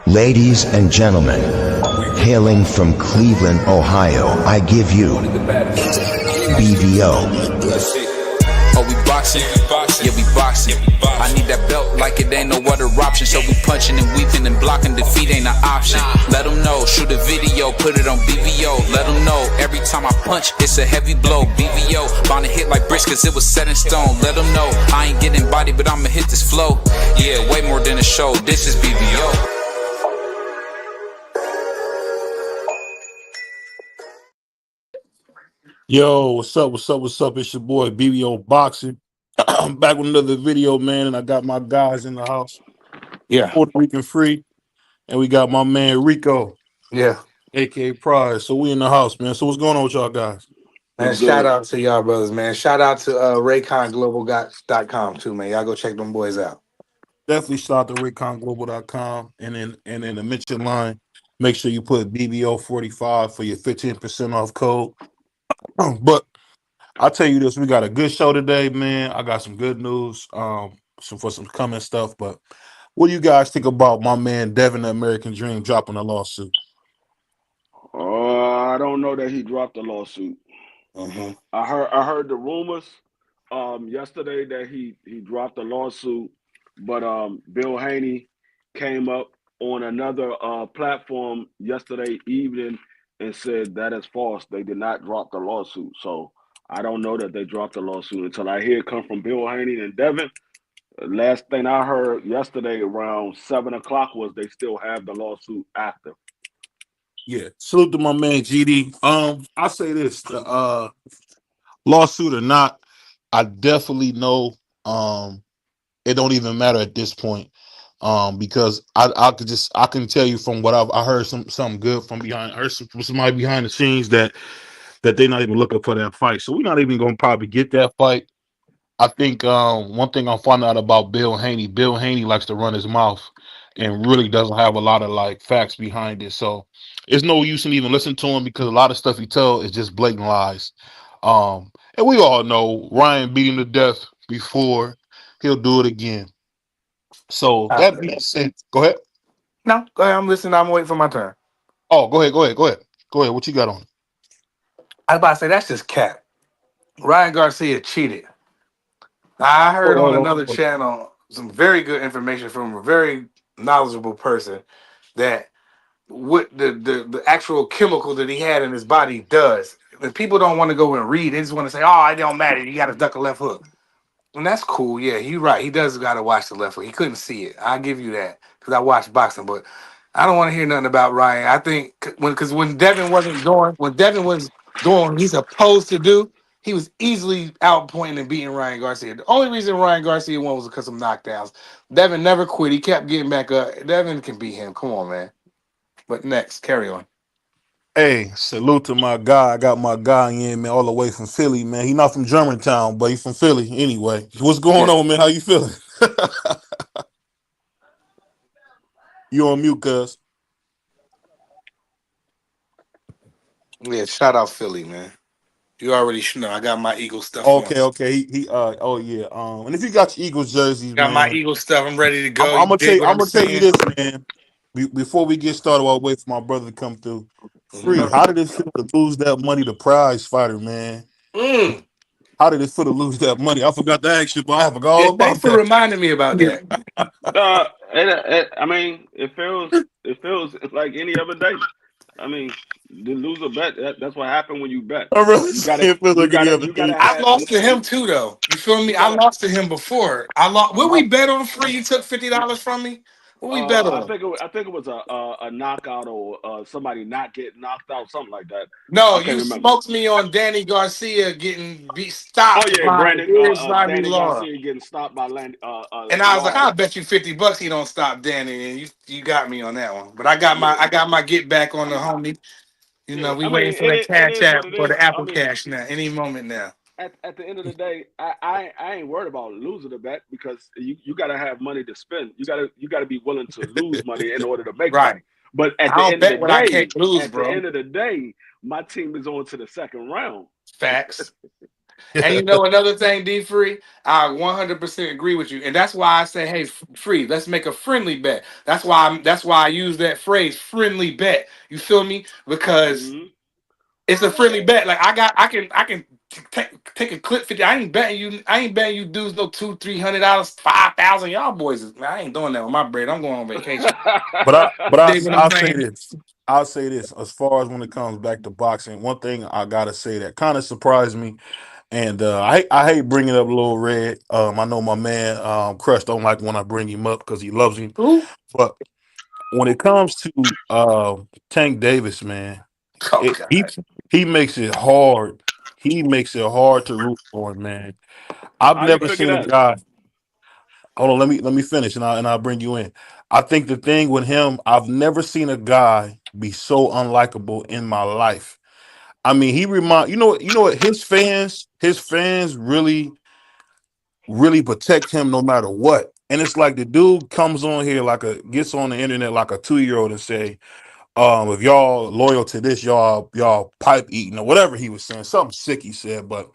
Ladies and gentlemen, hailing from Cleveland, Ohio, I give you BVO. Oh, we boxing? Yeah, we boxing. I need that belt like it ain't no other option. So we punching and weaving and blocking. Defeat ain't an option. Let them know. Shoot a video, put it on BVO. Let them know. Every time I punch, it's a heavy blow. BVO, bound to hit like bricks cause it was set in stone. Let them know. I ain't getting body, but I'ma hit this flow. Yeah, way more than a show. This is BVO. Yo, what's up? What's up? What's up? It's your boy BVO Boxing. I'm back with another video, man, and I got my guys in the house. Yeah. Puerto Rican Free, and we got my man Rico, Yeah. aka Prize. So we in the house, man. So what's going on with y'all guys? Man, shout out to y'all brothers, man. Shout out to RayconGlobal.com too, man. Y'all go check them boys out. Definitely shout out to RayconGlobal.com, and in the mention line, make sure you put BVO45 for your 15% off code. But I'll tell you this, we got a good show today, man. I got some good news, some coming stuff. But what do you guys think about my man Devin, the American Dream, dropping a lawsuit? I don't know that he dropped the lawsuit. Mm-hmm. I heard the rumors yesterday that he dropped the lawsuit, but Bill Haney came up on another platform yesterday evening and said that is false. They did not drop the lawsuit. So I don't know that they dropped the lawsuit until I hear it come from Bill Haney and Devin. Last thing I heard yesterday around 7 o'clock was they still have the lawsuit active. Yeah, salute to my man GD. I say this, the lawsuit or not, I definitely know it don't even matter at this point. Because I can tell you from what I heard something good from behind. I heard from somebody behind the scenes that they're not even looking for that fight. So we're not even gonna probably get that fight. I think one thing I'm finding out about Bill Haney likes to run his mouth and really doesn't have a lot of like facts behind it. So it's no use in even listening to him because a lot of stuff he tells is just blatant lies. And we all know Ryan beat him to death before. He'll do it again. So that being said, go ahead. No, go ahead. I'm listening. I'm waiting for my turn. Oh, go ahead. What you got on? I was about to say that's just cat. Ryan Garcia cheated. I heard on another channel some very good information from a very knowledgeable person that what the actual chemical that he had in his body does. And people don't want to go and read. They just want to say, "Oh, it don't matter. You got to duck a left hook." And that's cool. Yeah, you're right. He does got to watch the left hook. He couldn't see it. I give you that because I watched boxing, but I don't want to hear nothing about Ryan. I think when Devin wasn't doing what he's supposed to do, he was easily outpointing and beating Ryan Garcia. The only reason Ryan Garcia won was because of knockdowns. Devin never quit. He kept getting back up. Devin can beat him. Come on, man. But next, carry on. Hey, salute to my guy. I got my guy in, man, all the way from Philly, man. He not from Germantown, but he's from Philly anyway. What's going on, man? How you feeling? You on mute, cuz. Yeah, shout out Philly, man. You already know I got my Eagle stuff Okay, on. okay. He oh yeah. And if you got your Eagles jerseys, Got my man, Eagle stuff. I'm ready to go. I'm gonna tell dig you, what I'm I'm gonna tell you saying? this, man. Before we get started, I'll wait for my brother to come through. Free. Mhm. How did it feel to lose that money to Prize Fighter, man? How did it feel to lose that money? I forgot to ask you, but I forgot Yeah, all thanks about for that. reminding me about that. I mean, it feels like any other day. I mean, to lose a bet, that's what happened when you bet. I really You gotta, it feel like any other you gotta day. I have. lost to him too, though. You feel me? You I gotta. lost to him before. I lost. What My, we bet on? Free? You took $50 from me. What we bet on? I think it was a knockout or somebody not getting knocked out, something like that. No, I can't you remember. smoked me on Danny Garcia getting beat, Oh stopped yeah, by Brandon, Here's Bobby Danny Law. Garcia getting stopped by And I was like, Law. I'll bet you $50 he don't stop Danny, and you got me on that one. But I got my get back on the homie. You know, Yeah, we I waiting mean, for that it cash is app what it or is. the I Apple mean, Cash now. Any moment now. at the end of the day, I ain't worried about losing the bet because you got to have money to spend. You got to be willing to lose money in order to make Right. money. But I don't bet what I can't lose, at the bro. end of the day, my team is on to the second round. Facts. And you know another thing, D Free, I 100% agree with you, and that's why I say, hey, Free, let's make a friendly bet. That's why I use that phrase, friendly bet. You feel me? Because Hmm. it's a friendly bet. Like I can take a clip 50. I ain't betting you dudes no $200-300, 5,000. Y'all boys, I ain't doing that with my bread. I'm going on vacation. But You dig what I'm I'll say saying? this. I'll say this as far as when it comes back to boxing. One thing I gotta say that kind of surprised me, and I hate bringing up Lil Red. I know my man Crush don't like when I bring him up because he loves him. Who? But when it comes to Tank Davis, man, Oh it, God. he makes it hard. He makes it hard to root for him, man. I've How you never figure seen a that? guy. Hold on, let me finish, and I'll bring you in. I think the thing with him, I've never seen a guy be so unlikable in my life. I mean, he remind you know what his fans really protect him no matter what. And it's like the dude comes on here like gets on the internet like a 2-year-old and say, if y'all loyal to this, y'all pipe eating or whatever he was saying, something sick he said. But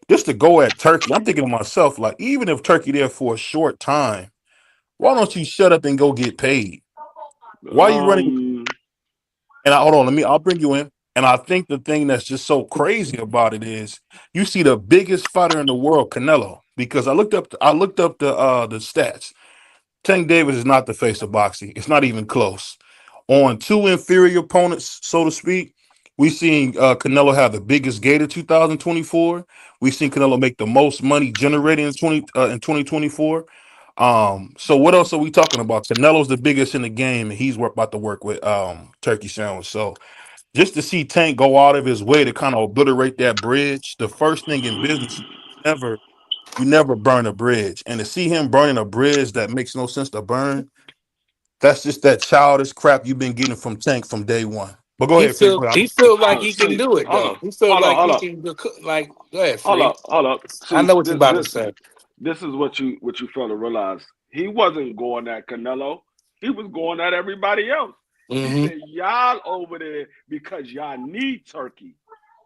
just to go at Turkey, I'm thinking to myself, like, even if Turkey there for a short time, why don't you shut up and go get paid? Why are you running? Um, And hold on, I'll bring you in. And I think the thing that's just so crazy about it is you see the biggest fighter in the world, Canelo, because I looked up the stats. Tank Davis is not the face of boxing. It's not even close. On two inferior opponents, so to speak, we've seen Canelo have the biggest gate of 2024. We've seen Canelo make the most money generated in 2024. So what else are we talking about? Canelo's the biggest in the game, and he's about to work with Turkey Sandwich. So just to see Tank go out of his way to kind of obliterate that bridge, the first thing in business, never you never burn a bridge. And to see him burning a bridge that makes no sense to burn, that's just that childish crap you've been getting from Tank from day one. But go He ahead, Free. feel Go ahead. he feel like I he can see. do it Hold on, though. He feel hold on, like hold he on, can like go ahead, Free. hold up. I See, know what you about to say. this is what you fail to realize. He wasn't going at Canelo. He was going at everybody else. He Mm-hmm. said, "Y'all over there because y'all need Turkey.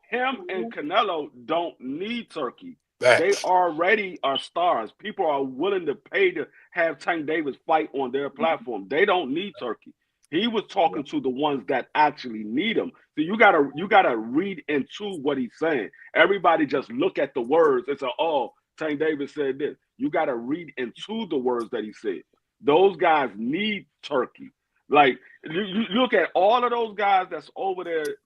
Him and Canelo don't need Turkey. They Facts. already are stars. People are willing to pay to have Tank Davis fight on their platform. They don't need Turkey. He was talking to the ones that actually need him. So you gotta read into what he's saying. Everybody just look at the words and say, "Oh, Tank Davis said this." You gotta read into the words that he said. Those guys need Turkey. Like you look at all of those guys that's over there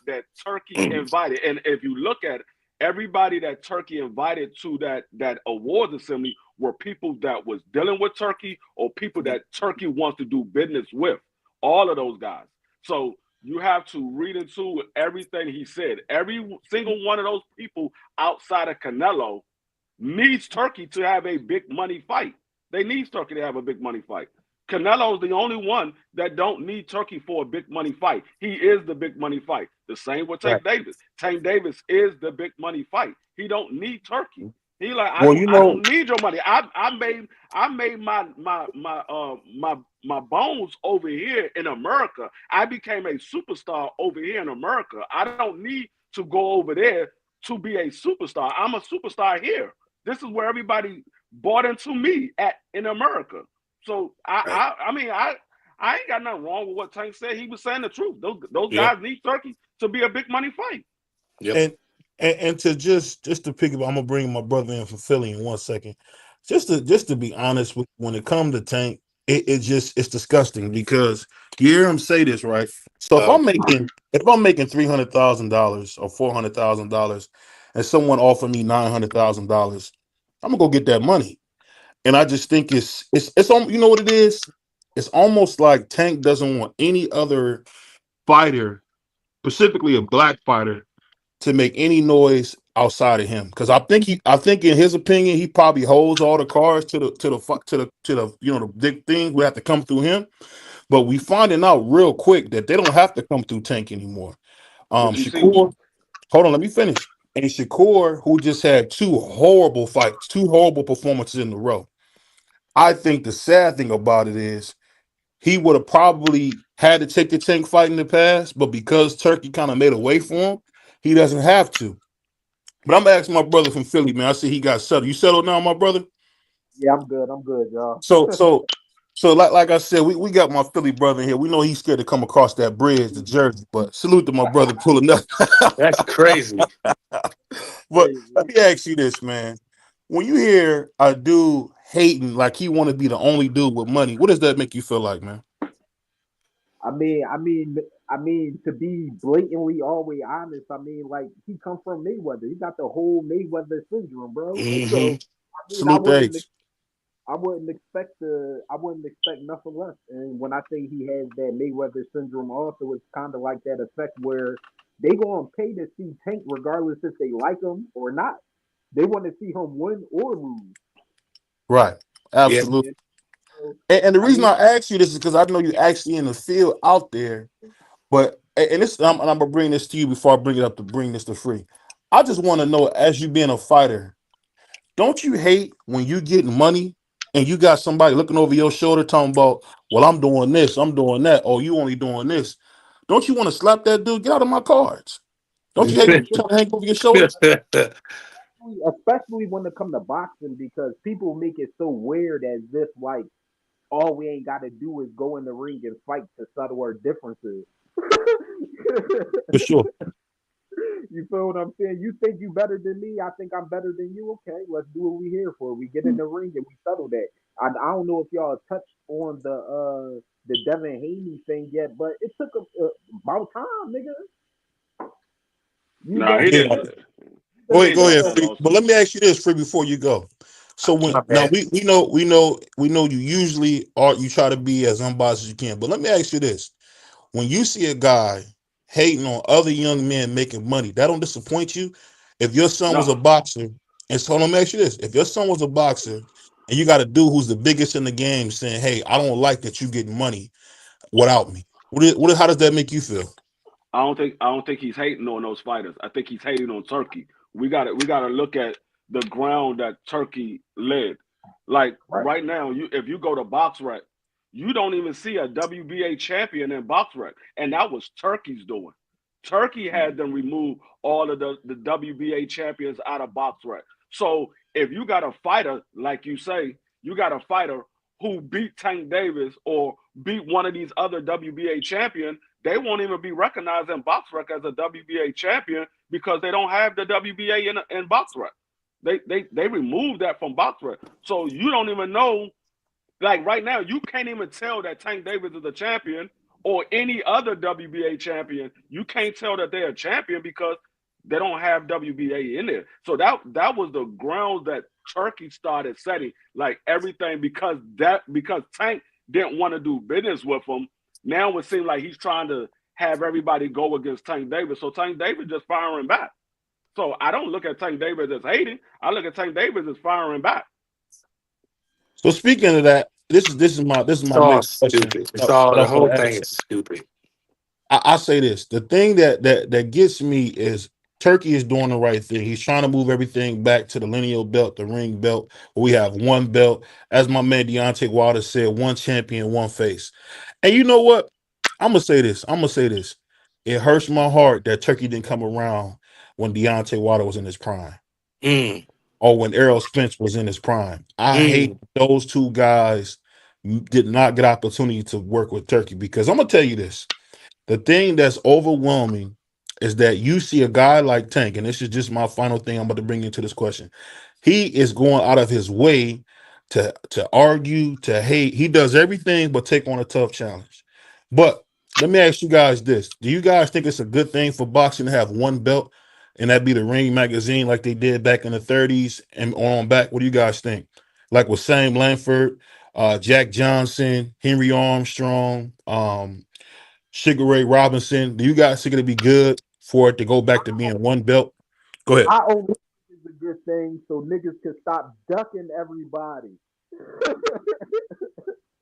that Turkey invited, and if you look at it, everybody that Turkey invited to that awards assembly were people that was dealing with Turkey or people that Turkey wants to do business with. All of those guys. So you have to read into everything he said. Every single one of those people outside of Canelo needs Turkey to have a big money fight. They need Turkey to have a big money fight. Canelo is the only one that don't need Turkey for a big money fight. He is the big money fight. The same with Right. Tank Davis. Tank Davis is the big money fight. He don't need Turkey. He like Well, I don't need your money. I made my bones over here in America. I became a superstar over here in America. I don't need to go over there to be a superstar. I'm a superstar here. This is where everybody bought into me at in America. So Right. I ain't got nothing wrong with what Tank said. He was saying the truth. Those Yep. guys need Turkey to be a big money fight. Yep. and and to just to pick up, I'm gonna bring my brother in from Philly in 1 second. Just to be honest with when it comes to Tank, it's disgusting because you hear him say this, right? So Uh, if I'm making $300,000 or $400,000 and someone offer me $900,000, I'm gonna go get that money. And I just think you know what it is? It's almost like Tank doesn't want any other fighter, specifically a black fighter, to make any noise outside of him. Because I think in his opinion, he probably holds all the cards to the the big things. We have to come through him. But we finding out real quick that they don't have to come through Tank anymore. But you see, Shakur, hold on, let me finish. And Shakur, who just had two horrible fights, two horrible performances in a row. I think the sad thing about it is he would have probably had to take the Tank fight in the past, but because Turkey kind of made a way for him, he doesn't have to. But I'm asking my brother from Philly, man. I see he got settled. You settled now, my brother? Yeah, I'm good. I'm good, y'all. So so so like I said, we got my Philly brother in here. We know he's scared to come across that bridge, the Jersey, but salute to my brother pulling up. That's crazy. But let me ask you this, man. When you hear a dude hating like he want to be the only dude with money, what does that make you feel like, man? I mean, I mean, I mean, to be blatantly always honest, I mean, like he come from Mayweather. He got the whole Mayweather syndrome, bro. Hmm. So I mean, Salute the H. I wouldn't expect nothing less. And when I say he has that Mayweather syndrome, also it's kind of like that effect where they gonna pay to see Tank regardless if they like him or not. They want to see him win or lose. Right. Yeah. Absolutely. And so, And the I reason mean, I ask you this is because I know you actually in the field out there. But and this, and I'm gonna bring this to you before I bring it up to bring this to free. I just want to know, as you being a fighter, don't you hate when you getting money and you got somebody looking over your shoulder talking about, well, I'm doing this, I'm doing that, or you only doing this? Don't you want to slap that dude? Get out of my cards. Don't you hate when you trying to hang over your shoulder? especially when it come to boxing, because people make it so weird as if like all we ain't got to do is go in the ring and fight to settle our differences. For sure. You feel what I'm saying? You think you better than me? I think I'm better than you. Okay, let's do what we here for. We get in the ring and we settle that. I don't know if y'all touched on the Devin Haney thing yet, but it took about time, nigga. You Nah, let he Yeah. the didn't. He Go ain't let lost ahead, that the Free. But lawsuit. let me ask you this, Free, before you go. So when My now bad. we know you usually are, you try to be as unbiased as you can. But let me ask you this: when you see a guy hating on other young men making money, that don't disappoint you? If your son was No, a boxer, and so let me ask you this: if your son was a boxer, and you got a dude who's the biggest in the game saying, "Hey, I don't like that you getting money without me," how does that make you feel? I don't think he's hating on those fighters. I think he's hating on Turkey. We gotta look at the ground that Turkey led. Like right. right now, if you go to BoxRec, you don't even see a WBA champion in BoxRec, and that was Turkey's doing. Turkey had them remove all of the WBA champions out of BoxRec. So if you got a fighter, like you say, you got a fighter who beat Tank Davis or beat one of these other WBA champions, they won't even be recognized in BoxRec as a WBA champion because they don't have the WBA in BoxRec. They removed that from BoxRec. So you don't even know, like right now, you can't even tell that Tank Davis is a champion or any other WBA champion. You can't tell that they're a champion because they don't have WBA in there. So that was the grounds that Turkey started setting, like everything because Tank didn't want to do business with him. Now it seems like he's trying to have everybody go against Tank Davis. So Tank Davis just firing back. So I don't look at Tank Davis as hating. I look at Tank Davis as firing back. So speaking of that, this is It's my all next question stupid. It's that all I the was whole going to thing ask. is stupid. I say this: the thing that gets me is Turkey is doing the right thing. He's trying to move everything back to the lineal belt, the ring belt, where we have one belt. As my man Deontay Wilder said, one champion, one face. And you know what? I'm gonna say this. I'm gonna say this. It hurts my heart that Turkey didn't come around when Deontay Wilder was in his prime, Mm, or when Errol Spence was in his prime. I hate mm. those two guys did not get opportunity to work with Turkey, because I'm gonna tell you this. The thing that's overwhelming is that you see a guy like Tank, and this is just my final thing I'm about to bring into this question. He is going out of his way to argue, to hate. He does everything but take on a tough challenge. But let me ask you guys this. Do you guys think it's a good thing for boxing to have one belt and that be the Ring magazine like they did back in the 30s and on back? What do you guys think? Like with Sam Lanford, Jack Johnson, Henry Armstrong, Sugar Ray Robinson. Do you guys think it'd be good for it to go back to being one belt? Go ahead. I only think it's a good thing so niggas can stop ducking everybody.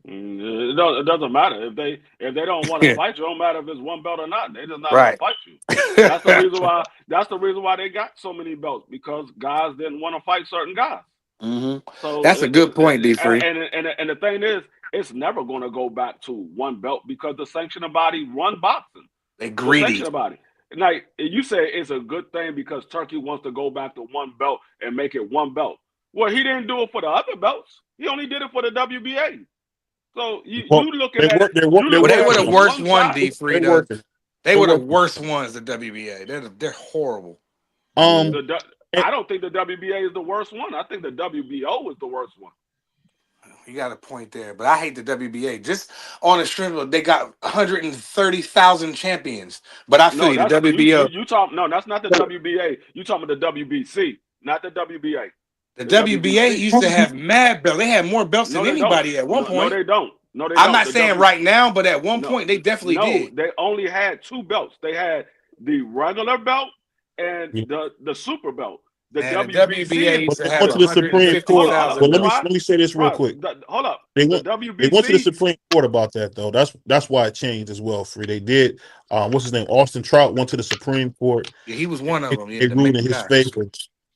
It doesn't matter if they don't want to fight you. It don't matter if it's one belt or not. They're just not gonna Right. fight you. That's the reason why. That's the reason why they got so many belts because guys didn't want to fight certain guys. Hmm. So That's a good point, D. Free. and the thing is, it's never going to go back to one belt because the sanctioning body run boxing. They The greedy. sanctioning body. like you say, it's a good thing because Turkey wants to go back to one belt and make it one belt. Well, he didn't do it for the other belts. He only did it for the WBA. So Well, you looking they at work. it, They work. you They Well, looking they work. at were it the from worst one one, side. D They Free though. working. They They were the working. worst ones. The WBA. They're horrible. Um, and- I don't think the WBA is the worst one. I think the WBO is the worst one. You got a point there, but I hate the WBA. Just on the strength of they got 130,000 champions. But I feel No, you, the that's WBO. you talk. No, that's not the WBA. You talking about the WBC, not the WBA. The The WBA WBC. used to have mad belts. They had more belts No, than they don't. anybody at one No, point. they don't. No, they I'm don't. not The saying W. right now, but at one No, point they definitely no, did. they only had two belts. They had the regular belt and yeah. the super belt. The And the WBC WBA is used But to they have went to the Supreme Court. hold up, 150,000 But let me belts. Rod, let me say this real Rod, quick. hold up. They The went. They went to the WBC. Supreme Court about that though. That's why it changed as well. Free. They did. What's his name? Austin Trout went to the Supreme Court. Yeah, he was one of them. Yeah, They the ruled main in his guy. favor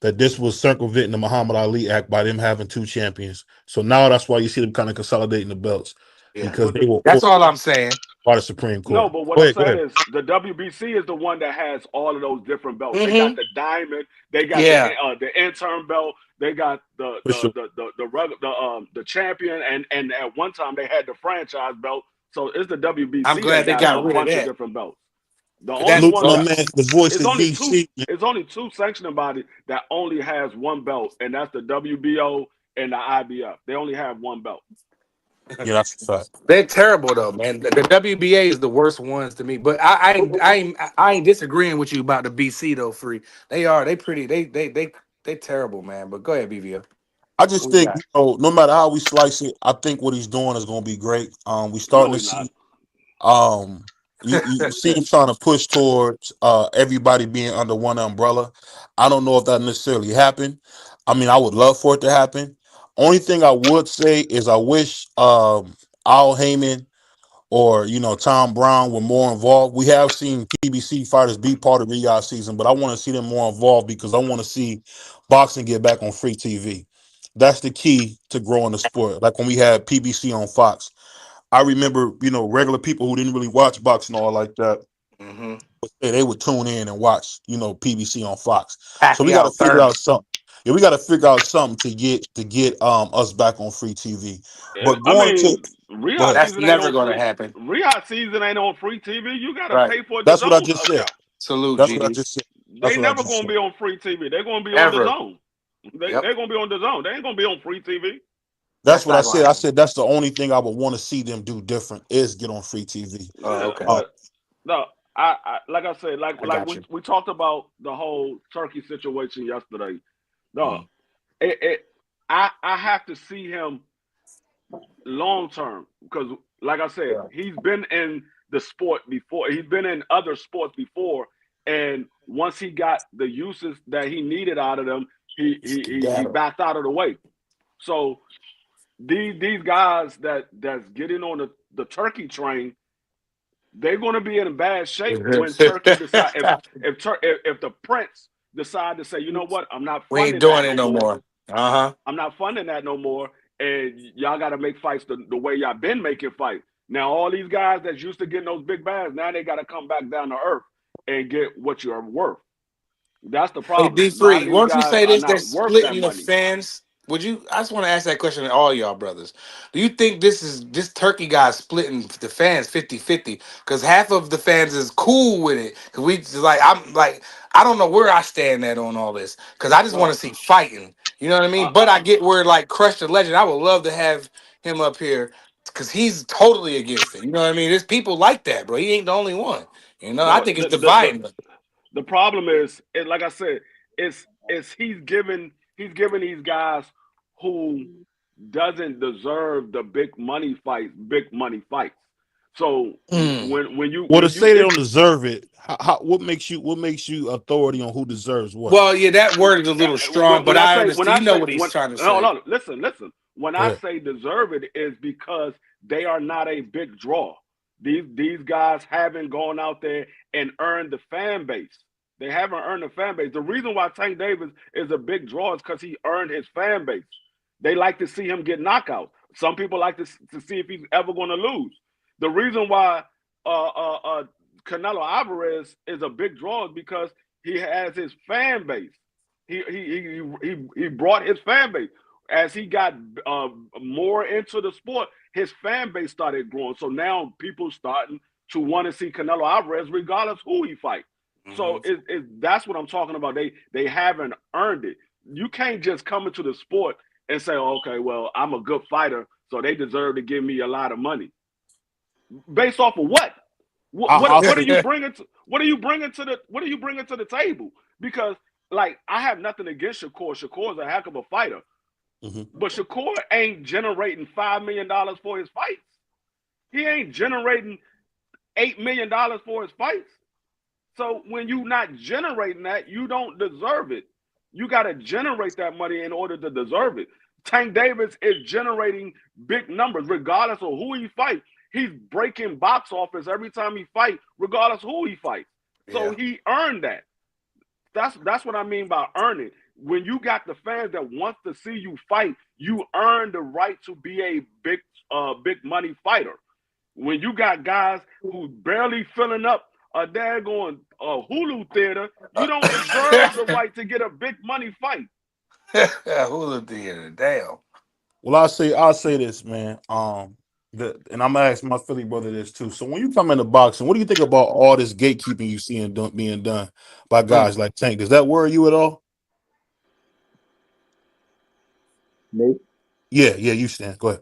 that this was circumventing the Muhammad Ali Act by them having two champions. So now that's why you see them kind of consolidating the belts Yeah, because But they the were that's ordered all I'm saying. by the Supreme No, Court. but what Go I'm ahead. Go saying ahead. is the WBC is the one that has all of those different belts. They got Hmm. the diamond, they got Yeah, the intern belt, they got For sure. the champion, and at one time they had the franchise belt. So it's the I'm WBC that glad they got a got rid of bunch of that. different belts. The only That's Salute to one my that man, the voice it's of only two DC. it's only two sanctioning bodies that only has one belt, and that's the WBO and the IBF. They only have one belt. Yeah, that's a fact. They're terrible though, man. The WBA is the worst ones to me. But I ain't disagreeing with you about the BC though. Free. They pretty. They terrible, man. But go ahead, BVO. I just What we think, got? no matter how we slice it, I think what he's doing is going to be great. We starting No, to he's not. see, um, you see him trying to push towards everybody being under one umbrella. I don't know if that necessarily happened. I mean, I would love for it to happen. Only thing I would say is I wish Al Heyman or Tom Brown were more involved. We have seen PBC fighters be part of Riyadh season, but I want to see them more involved because I want to see boxing get back on free TV. That's the key to growing the sport. Like when we had PBC on Fox, I remember regular people who didn't really watch boxing all like that. Hmm. They would tune in and watch PBC on Fox. So we got to Pacquiao figure out Thurman. something. Yeah, we got to figure out something to get us back on free TV. But I going to mean, go Riyadh ahead. That's season ain't never on going to free. happen. Riyadh season ain't on free TV. You gotta Right. pay for the That's what I zone just said. account. Salute, That's what I GD. just said. That's They what I never just gonna said. be on free TV. They're gonna be on the Ever. zone. Yep. They're gonna be on the zone. They ain't gonna be on free TV. That's That's what I not going said. to I happen. said that's the only thing I would want to see them do different is get on free TV. Oh, Yeah, okay. Um, but no, I like I said, I like got you. we talked about the whole Turkey situation yesterday. No, Mhm. I have to see him long term because, like I said, Yeah. he's been in the sport before. He's been in other sports before, and once he got the uses that he needed out of them, he Got him. backed out of the way. So these guys that's getting on the Turkey train, they're going to be in bad shape when Turkey decide if the Prince decide to say, you know what, I'm not We ain't funding that doing it no no more. more. Uh-huh. I'm not funding that no more. And y'all got to make fights the way y'all been making fights. Now, all these guys that's used to getting those big bags, now they got to come back down to earth and get what you're worth. That's the Hey, problem. D A lot Free, of these once you guys say are this, they're not worth that splitting the money. fans. Would you? I just want to ask that question to all y'all brothers. Do you think this Turkey guy is splitting the fans 50-50? Because half of the fans is cool with it. Because we just I'm like, I don't know where I stand at on all this. Because I just want No, to see fighting. You know what I uh, mean? But I get where like Crush the Legend. I would love to have him up here because he's totally against it. You know what I mean? There's people like that, bro. He ain't the only one. I no. think it's dividing. The problem is, like I said, it's he's giving these guys who doesn't deserve the big money fights. So Mm. well, to when you say they if don't deserve it, what makes you authority on who deserves what? Well, yeah, that word is a little strong, but I understand. You know what he's trying to hold say. on, listen. When Go I ahead. say deserve it is because they are not a big draw. These guys haven't gone out there and earned the fan base. They haven't earned the fan base. The reason why Tank Davis is a big draw is because he earned his fan base. They like to see him get knockouts. Some people like to see if he's ever going to lose. The reason why Canelo Alvarez is a big draw because he has his fan base. He brought his fan base as he got more into the sport. His fan base started growing, so now people starting to want to see Canelo Alvarez, regardless who he fights. So that's what I'm talking about. They haven't earned it. You can't just come into the sport and say, okay, well, I'm a good fighter, so they deserve to give me a lot of money. Based off of what? What are you bringing to what are you bringing to the table? Because like I have nothing against Shakur. Shakur's a heck of a fighter. But Shakur ain't generating $5 million for his fights. He ain't generating $8 million for his fights. So when you're not generating that, you don't deserve it. You got to generate that money in order to deserve it. Tank Davis is generating big numbers regardless of who he fights. He's breaking box office every time he fights, regardless of who he fights. So he earned that. That's what I mean by earning. When you got the fans that want to see you fight, you earn the right to be a big money fighter. When you got guys who barely filling up a daggone Hulu theater, you don't deserve the right to get a big money fight. Hulu theater, damn. Well, I'll say this, man. And I'm gonna ask my Philly brother this too. So when you come into boxing, what do you think about all this gatekeeping you see being done by guys like Tank? Does that worry you at all? Nate? Yeah, you stand. Go ahead.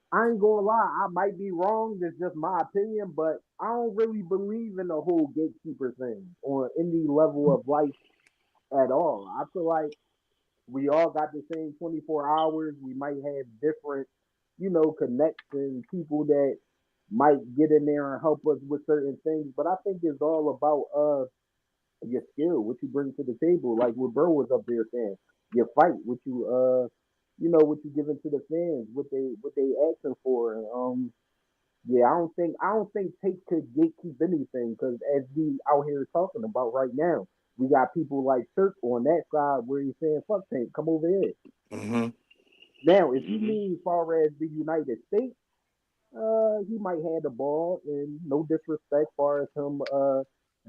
I ain't gonna lie, I might be wrong. That's just my opinion, but I don't really believe in the whole gatekeeper thing on any level of life at all. I feel like we all got the same 24 hours. We might have different, connections, people that might get in there and help us with certain things. But I think it's all about your skill, what you bring to the table. Like what Bro was up there saying, your fight, what you giving to the fans, what they asking for. Yeah, I don't think Tate could gatekeep anything because as we out here talking about right now, we got people like Turk on that side where he's saying, "Fuck Tate, come over here." Now, if you mean as far as the United States, he might have the ball, and no disrespect, far as him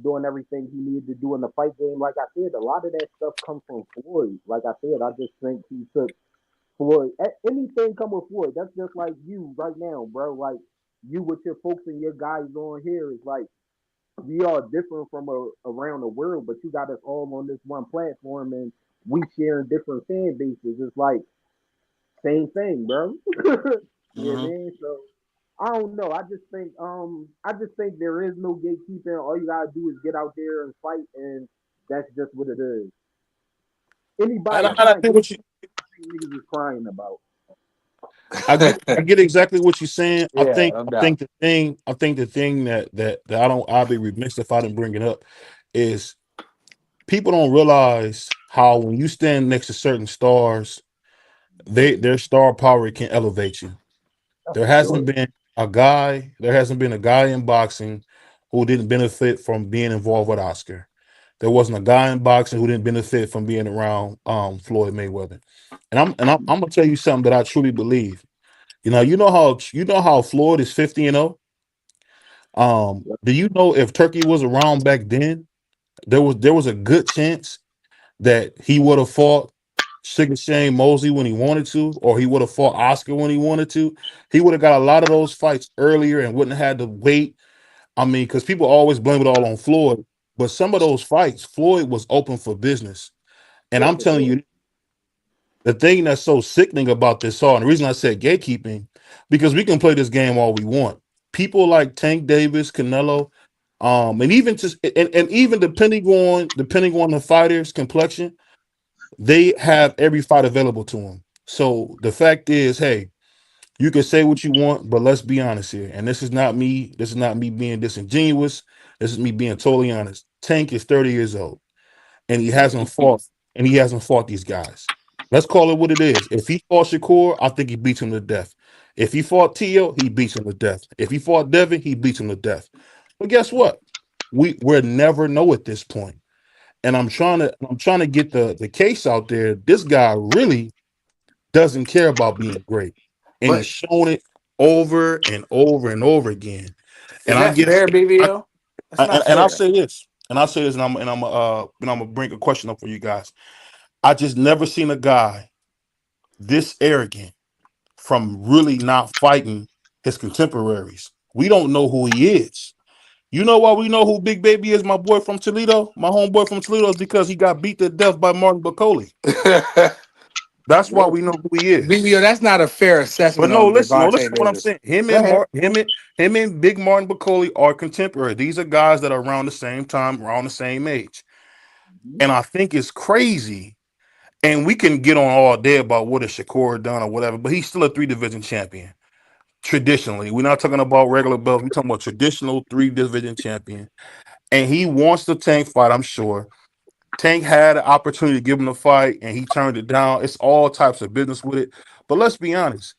doing everything he needed to do in the fight game. Like I said, a lot of that stuff comes from Floyd. Like I said, I just think he took Floyd. Anything come with Floyd. That's just like you right now, bro. Like you with your folks and your guys on here is like we are different from around the world, but you got us all on this one platform, and we sharing different fan bases. It's like same thing, bro. You know what I mean? So I don't know. I just think there is no gatekeeping. All you gotta do is get out there and fight, and that's just what it is. And Anybody I trying to think what you niggas is crying about. I get exactly what you're saying. I Yeah, think no I doubt. think the thing that I'll be remiss if I didn't bring it up is people don't realize how when you stand next to certain stars, their star power can elevate you. Oh, There for hasn't sure. been a guy in boxing who didn't benefit from being involved with Oscar. There wasn't a guy in boxing who didn't benefit from being around Floyd Mayweather. And I'm gonna tell you something that I truly believe. You know how Floyd is 50-0. Do you know if Turkey was around back then, there was a good chance that he would have fought Sugar Shane Mosley when he wanted to, or he would have fought Oscar when he wanted to. He would have got a lot of those fights earlier and wouldn't have had to wait. I mean, because people always blame it all on Floyd, but some of those fights, Floyd was open for business. And Yeah, I'm for telling sure. you, the thing that's so sickening about this all, and the reason I said gatekeeping, because we can play this game all we want. People like Tank Davis, Canelo, and even just and even depending on the fighter's complexion, they have every fight available to them. So the fact is, hey, you can say what you want, but let's be honest here. And this is not me. This is not me being disingenuous. This is me being totally honest. Tank is 30 years old, and he hasn't fought these guys. Let's call it what it is. If he fought Shakur, I think he beats him to death. If he fought Tio, he beats him to death. If he fought Devin, he beats him to death. But guess what? We'll never know at this point. And I'm trying to get the case out there. This guy really doesn't care about being great. And he's But shown it over and over and over again. Is And I that guess fair, I, BVO? That's not and I'll fair. say this, and I'm gonna bring a question up for you guys. I just never seen a guy this arrogant from really not fighting his contemporaries. We don't know who he is. You know why we know who Big Baby is, my boy from Toledo? My homeboy from Toledo is because he got beat to death by Martin Bacoli. That's why Well, we know who he is. BVO, that's not a fair But assessment no, on listen, no, Devontae listen to what I'm Davis. saying. Him Go and ahead. him and Big Martin Bacoli are contemporary. These are guys that are around the same time, around the same age. And I think it's crazy. And we can get on all day about what has Shakur done or whatever, but he's still a 3 division champion. Traditionally, we're not talking about regular belts. We're talking about traditional 3 division champion. And he wants the Tank fight, I'm sure. Tank had an opportunity to give him the fight, and he turned it down. It's all types of business with it. But let's be honest.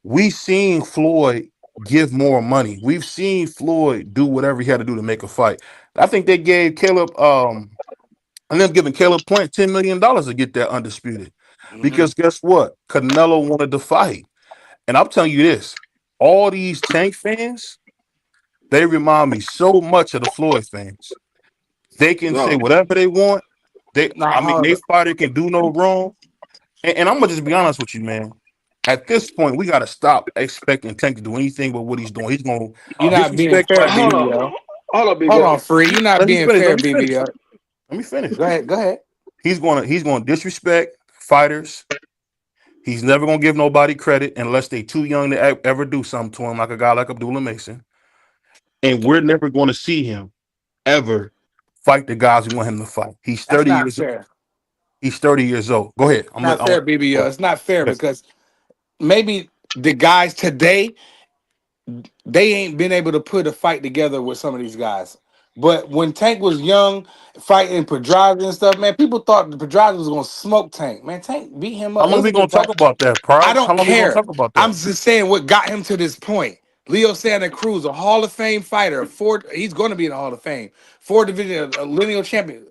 We've seen Floyd give more money. We've seen Floyd do whatever he had to do to make a fight. I think they gave Caleb and them giving Caleb Plant $10 million to get that undisputed. Mm-hmm. Because guess what? Canelo wanted to fight. And I'm telling you this, all these Tank fans, they remind me so much of the Floyd fans. They can say no. whatever they want. They Now, fighter can do no wrong. And I'm gonna just be honest with you, man. At this point, we gotta stop expecting Tank to do anything but what he's doing. He's gonna you're not being disrespect fair, fight. Hold BBL. on, hold on, Hold BBL. on, free. You're not Let me being finish. Let fair, me finish. BBL. Let me finish. Go ahead. Go ahead. He's gonna disrespect fighters. He's never gonna give nobody credit unless they too young to ever do something to him, like a guy like Abdullah Mason. And we're never gonna see him ever fight the guys we want him to fight. He's That's 30 not years old. fair. He's 30 years old. Go ahead. Not I'm fair, BBL. It's not fair yes. because maybe the guys today they ain't been able to put a fight together with some of these guys. But when Tank was young, fighting Pedraza and stuff, man, people thought the Pedraza was gonna smoke Tank. Man, Tank beat him How up. It long was we a gonna good talk fight. about that, I Proud? How don't long we gonna care. talk about I'm that? just saying what got him to this point. Leo Santa Cruz, a Hall of Fame fighter, he's going to be in the Hall of Fame. 4 division, a lineal champion.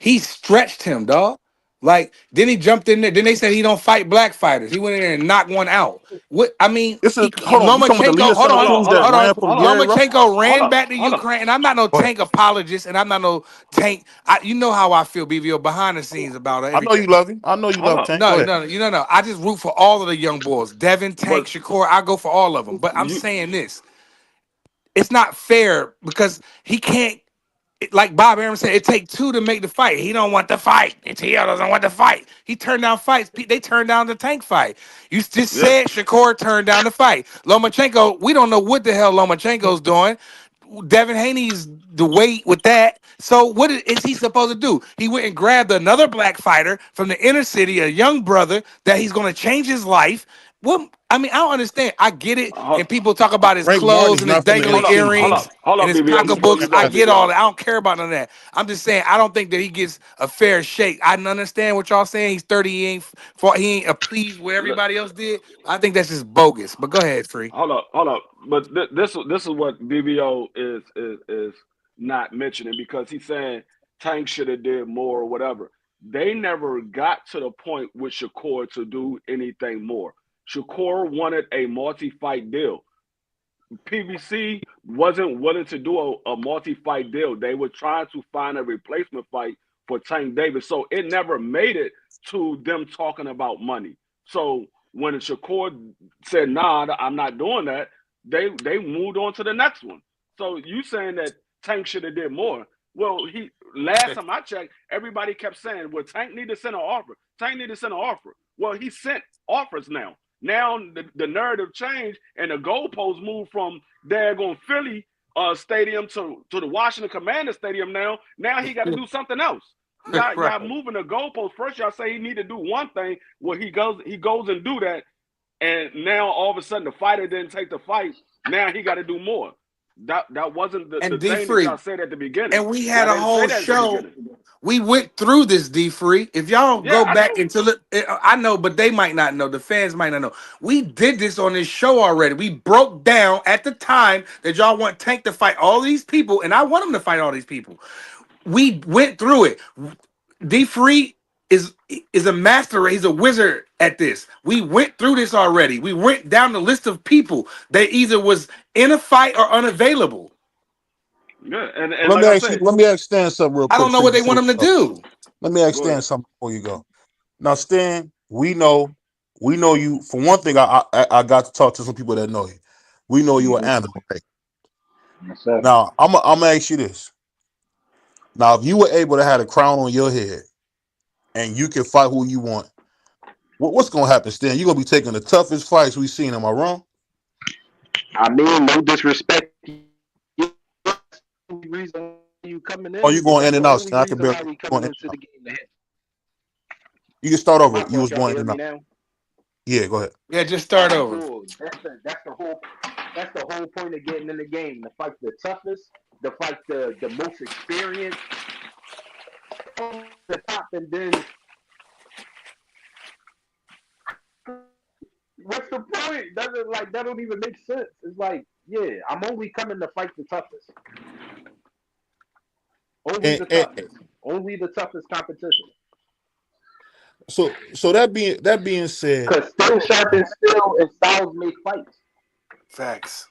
He stretched him, dog. Like then he jumped in there. Then they said he don't fight black fighters. He went in there and knocked one out. What I mean, This is hold on. You talking about the Lomachenko. leader Hold Santa on, Cruz Hold that on, hold on. ran from hold on, Gary Russell? Lomachenko hold ran on, back to hold on. Ukraine, and I'm not no Go ahead. Tank apologist, and I'm not no Tank. You know how I feel, BVO, behind the scenes about I know everything. you love him. I know you Hold love on. Tank. Go No, ahead. no, you know, no. I just root for all of the young boys. Devin, But Tank, Shakur. I go for all of them. But I'm you, saying this: it's not fair because he can't. Like Bob Arum said, it take two to make the fight. He don't want the fight. TL doesn't want the fight. He turned down fights. They turned down the Tank fight. You just yeah. said Shakur turned down the fight. Lomachenko, we don't know what the hell Lomachenko's doing. Devin Haney's the weight with that. So what is he supposed to do? He went and grabbed another black fighter from the inner city, a young brother that he's going to change his life. What I mean, I don't understand. I get it, Hold, and people talk about his Frank Martin clothes is and his not from the inner dangly city, King. earrings hold and on, his BBL. Before pocketbooks. you I go, get all BBL. that. I don't care about none of that. I'm just saying I don't think that he gets a fair shake. I understand what y'all saying. He's 30. He ain't pleased what everybody else did. I think that's just bogus. But go ahead, free. Hold up. But this is what BBO is not mentioning because he's saying Tank should have did more or whatever. They never got to the point with Shakur to do anything more. Shakur wanted a multi-fight deal. PBC wasn't willing to do a multi-fight deal. They were trying to find a replacement fight for Tank Davis. So it never made it to them talking about money. So when Shakur said, nah, I'm not doing that, they moved on to the next one. So you saying that Tank should have did more. Well, he last time I checked, everybody kept saying, well, Tank need to send an offer. Tank need to send an offer. Well, he sent offers now. Now the narrative changed and the goalposts moved from daggone Philly stadium to the Washington Commanders stadium now. Now he got to do something else. Right. Y'all moving the goalposts. First y'all say he need to do one thing. Well, he goes and do that. And now all of a sudden the fighter didn't take the fight. Now he got to do more. That wasn't And the D thing that Free. y'all said at the beginning. And we Y'all had a didn't say whole that at the show. beginning. We went through this D Free. If y'all Yeah, go I back know. into the, I know, but they might not know. The fans might not know. We did this on this show already. We broke down at the time that y'all want Tank to fight all these people, and I want him to fight all these people. We went through it. D Free is a master. He's a wizard at this. We went through this already. We went down the list of people that either was in a fight or unavailable. Yeah, and Let like me I ask you. said, Let me ask Stan something real I quick. don't know what they want him to do. Let me ask go Stan ahead. something before you go. Now, Stan, we know you. For one thing, I got to talk to some people that know you. We know you an animal. Right? Yes, sir. Now, I'm gonna ask you this. Now, if you were able to have a crown on your head and you can fight who you want, what's gonna happen, Stan? You're gonna be taking the toughest fights we've seen. Am I wrong? I mean, no disrespect. That's the only reason you coming Or in. you going in That's and the out, only Stan? I can reason barely why we going coming in into and the out. game. You can start over. My You fault. was Y'all can going in hear and me out. now. Yeah, go ahead. Yeah, just All start right, over. cool. That's the whole point of getting in the game. To fight the toughest, to fight the most experienced, the top, and then what's the point? Doesn't like that don't even make sense. It's like, yeah, I'm only coming to fight the toughest. Only the And toughest. Only the toughest competition. so that being said, Cause still sharpen steel and styles make fights. Facts.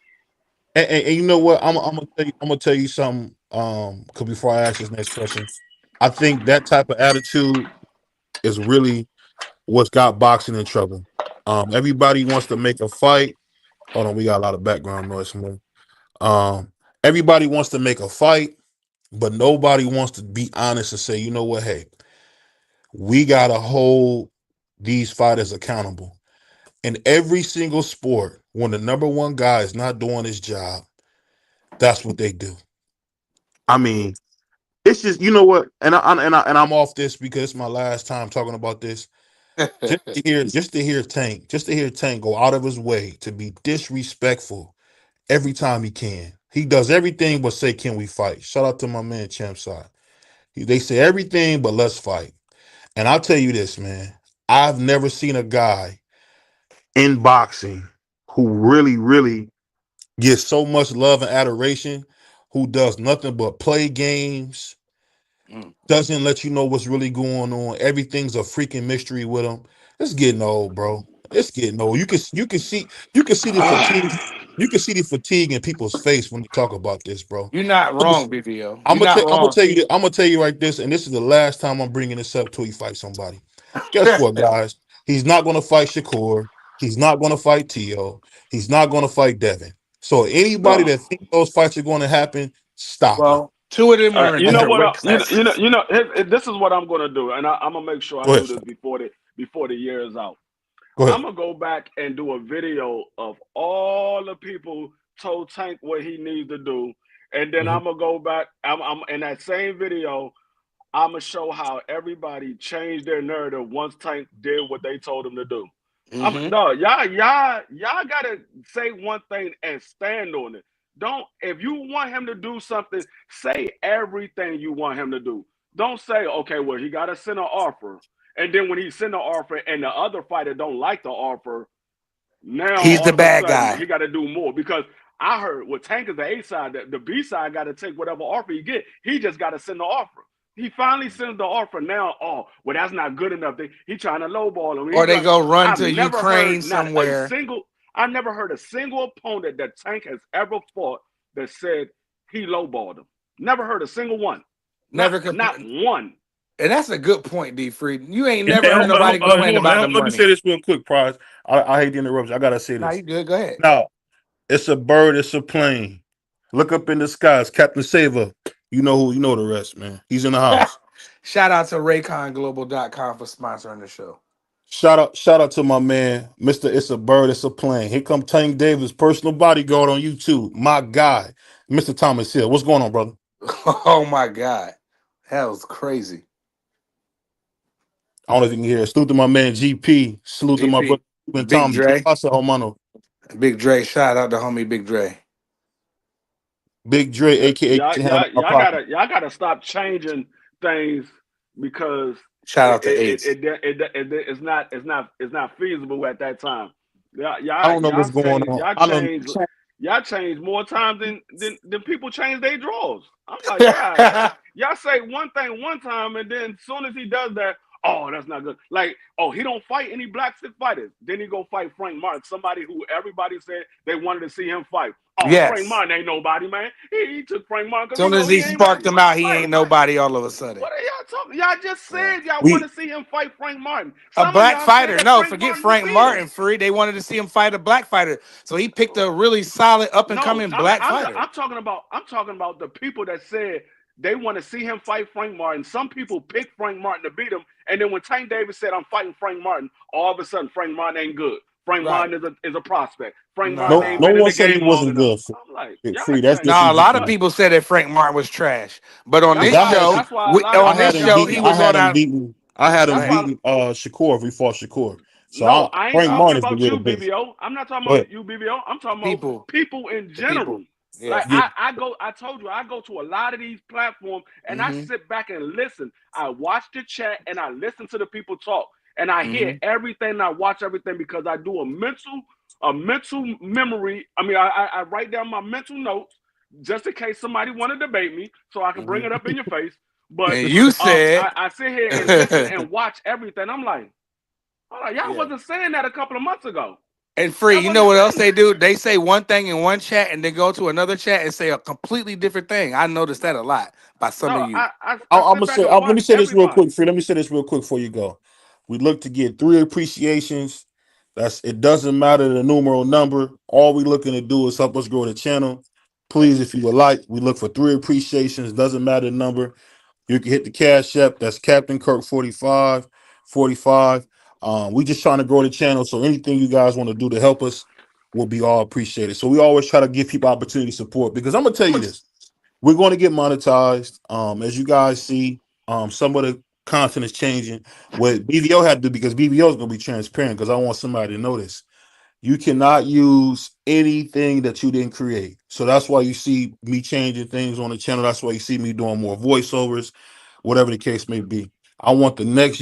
and you know what? I'm gonna tell you something. Cause before I ask this next question, I think that type of attitude is really what's got boxing in trouble. Everybody wants to make a fight. Hold on, we got a lot of background noise from there. Everybody wants to make a fight, but nobody wants to be honest and say, you know what? Hey, we gotta hold these fighters accountable. In every single sport, when the number one guy is not doing his job, that's what they do. I mean, it's just you know what, and I'm off this because it's my last time talking about this. Just to hear Tank go out of his way to be disrespectful every time he can. He does everything but say, "Can we fight?" Shout out to my man Champ Side. They say everything but let's fight. And I'll tell you this, man. I've never seen a guy in boxing who really, really gets so much love and adoration, who does nothing but play games, Mm. doesn't let you know what's really going on. Everything's a freaking mystery with him. It's getting old, bro. It's getting old. You can see the fatigue. You can see the fatigue in people's face when they talk about this, bro. You're not I'm wrong, BVO. I'm You're gonna not tell. I'm gonna wrong. tell you. I'm gonna tell you like this, and this is the last time I'm bringing this up till he fights somebody. Guess what, guys? He's not gonna fight Shakur. He's not gonna fight Tio. He's not gonna fight Devin. So anybody Oh, that thinks those fights are going to happen, stop it. Well, two of them are in you know different what? weight classes. This is what I'm gonna do, and I'm gonna make sure I Go ahead. do this before the year is out. Go I'm ahead. gonna go back and do a video of all the people told Tank what he needs to do, and then Mhm. I'm gonna go back. I'm in that same video. I'm gonna show how everybody changed their narrative once Tank did what they told him to do. Mm-hmm. No, y'all gotta say one thing and stand on it. Don't if you want him to do something, say everything you want him to do. Don't say, okay, well, he gotta send an offer. And then when he send an offer and the other fighter don't like the offer, now He's all the of a bad sudden guy. he got to do more because I heard with Tank is the A side, the B side got to take whatever offer he get. He just got to send the offer. He finally sends the offer now. Oh, well, that's not good enough. He trying to lowball him. Or they go run I've to never Ukraine heard not a somewhere. single. I never heard a single opponent that Tank has ever fought that said he lowballed him. Never heard a single one. Never Not complain. one. And that's a good point, D. Freed. You ain't And, never heard nobody complain hold about the on. Let me say money. this real quick, Prize. I hate the interruption. I gotta say Nah, this. you good. Go ahead. Now, it's a bird. It's a plane. Look up in the skies, Captain Saver. You know who? You know the rest, man. He's in the house. Shout out to RayconGlobal.com for sponsoring the show. Shout out to my man, Mr. It's a Bird, It's a Plane. Here come Tank Davis, personal bodyguard on YouTube. My guy, Mr. Thomas Hill. What's going on, brother? Oh my God. That was crazy. I don't know if you can hear it. Salute to my man GP. Salute to my GP. brother Ruben Big Thomas. Dre. I said, Homano. Big Dre. Shout out to homie Big Dre. Big Dre, aka Y'all, Hand y'all, on my y'all pocket. gotta, y'all gotta stop changing things because Shout out to Ace. it's not feasible at that time. I don't know what's going on. I don't. Y'all change more times than people change their drawers. I'm like, God, y'all say one thing one time, and then as soon as he does that, oh, that's not good. Like, oh, he don't fight any black stick fighters. Then he go fight Frank Martin, somebody who everybody said they wanted to see him fight. Oh, Frank Yes. Martin ain't nobody, man. He took Frank Martin because he Soon know as he he ain't ready. sparked him out, he Like, ain't nobody all of a sudden. what are y'all talking? Y'all just Yeah. said y'all want We to see him fight Frank Martin. A Some of black y'all said fighter. that No, Frank forget Martin would Frank beat him. Martin. Free. They wanted to see him fight a black fighter. So he picked a really solid up and No, coming black fighter. I'm talking about the people that said they want to see him fight Frank Martin. Some people picked Frank Martin to beat him, and then when Tank Davis said, "I'm fighting Frank Martin," all of a sudden Frank Martin ain't good. Frank Right. Martin is a prospect. Frank Martin no ain't Nah. no been in one the said he game long wasn't enough. good. I'm like, Free. That's Nah, a lot of disingenuous. people said that Frank Martin was trash. But on that's Because this why show, that's why a lot of I on people this had him said show, beating. he that. I was had on him our beating. I had him That's why. beating Shakur if he fought Shakur. So No, I ain't Frank talking Martin is the about real you, best. BVO. I'm not talking Go about ahead. you, BVO. I'm talking about people. people in The people. general. Yeah. Like Yeah. I told you, I go to a lot of these platforms and I Mm-hmm. sit back and listen. I watch the chat and I listen to the people talk. And I hear Mm-hmm. everything and I watch everything because I do a mental memory. I mean, I write down my mental notes just in case somebody want to debate me so I can bring Mm-hmm. it up in your face. But And you said, I sit here and listen and watch everything. I'm like, y'all yeah. wasn't saying that a couple of months ago. And Free, Y'all you know wasn't what else saying they that. do? They say one thing in one chat and then go to another chat and say a completely different thing. I noticed that a lot by some of No, you. I I'm sit gonna back say. and Let watch me say this real quick, everybody. Free. Let me say this real quick before you go. We look to get 3 appreciations. It doesn't matter the numeral number. All we looking to do is help us grow the channel. Please, if you would like, we look for 3 appreciations. Doesn't matter the number. You can hit the Cash App. That's Captain Kirk 45. We just trying to grow the channel. So anything you guys want to do to help us will be all appreciated. So we always try to give people opportunity to support because I'm gonna tell you this. We're going to get monetized. As you guys see, some of the content is changing. What BVO had to do because BVO is going to be transparent because I want somebody to know this. You cannot use anything that you didn't create. So that's why you see me changing things on the channel. That's why you see me doing more voiceovers, whatever the case may be. I want the next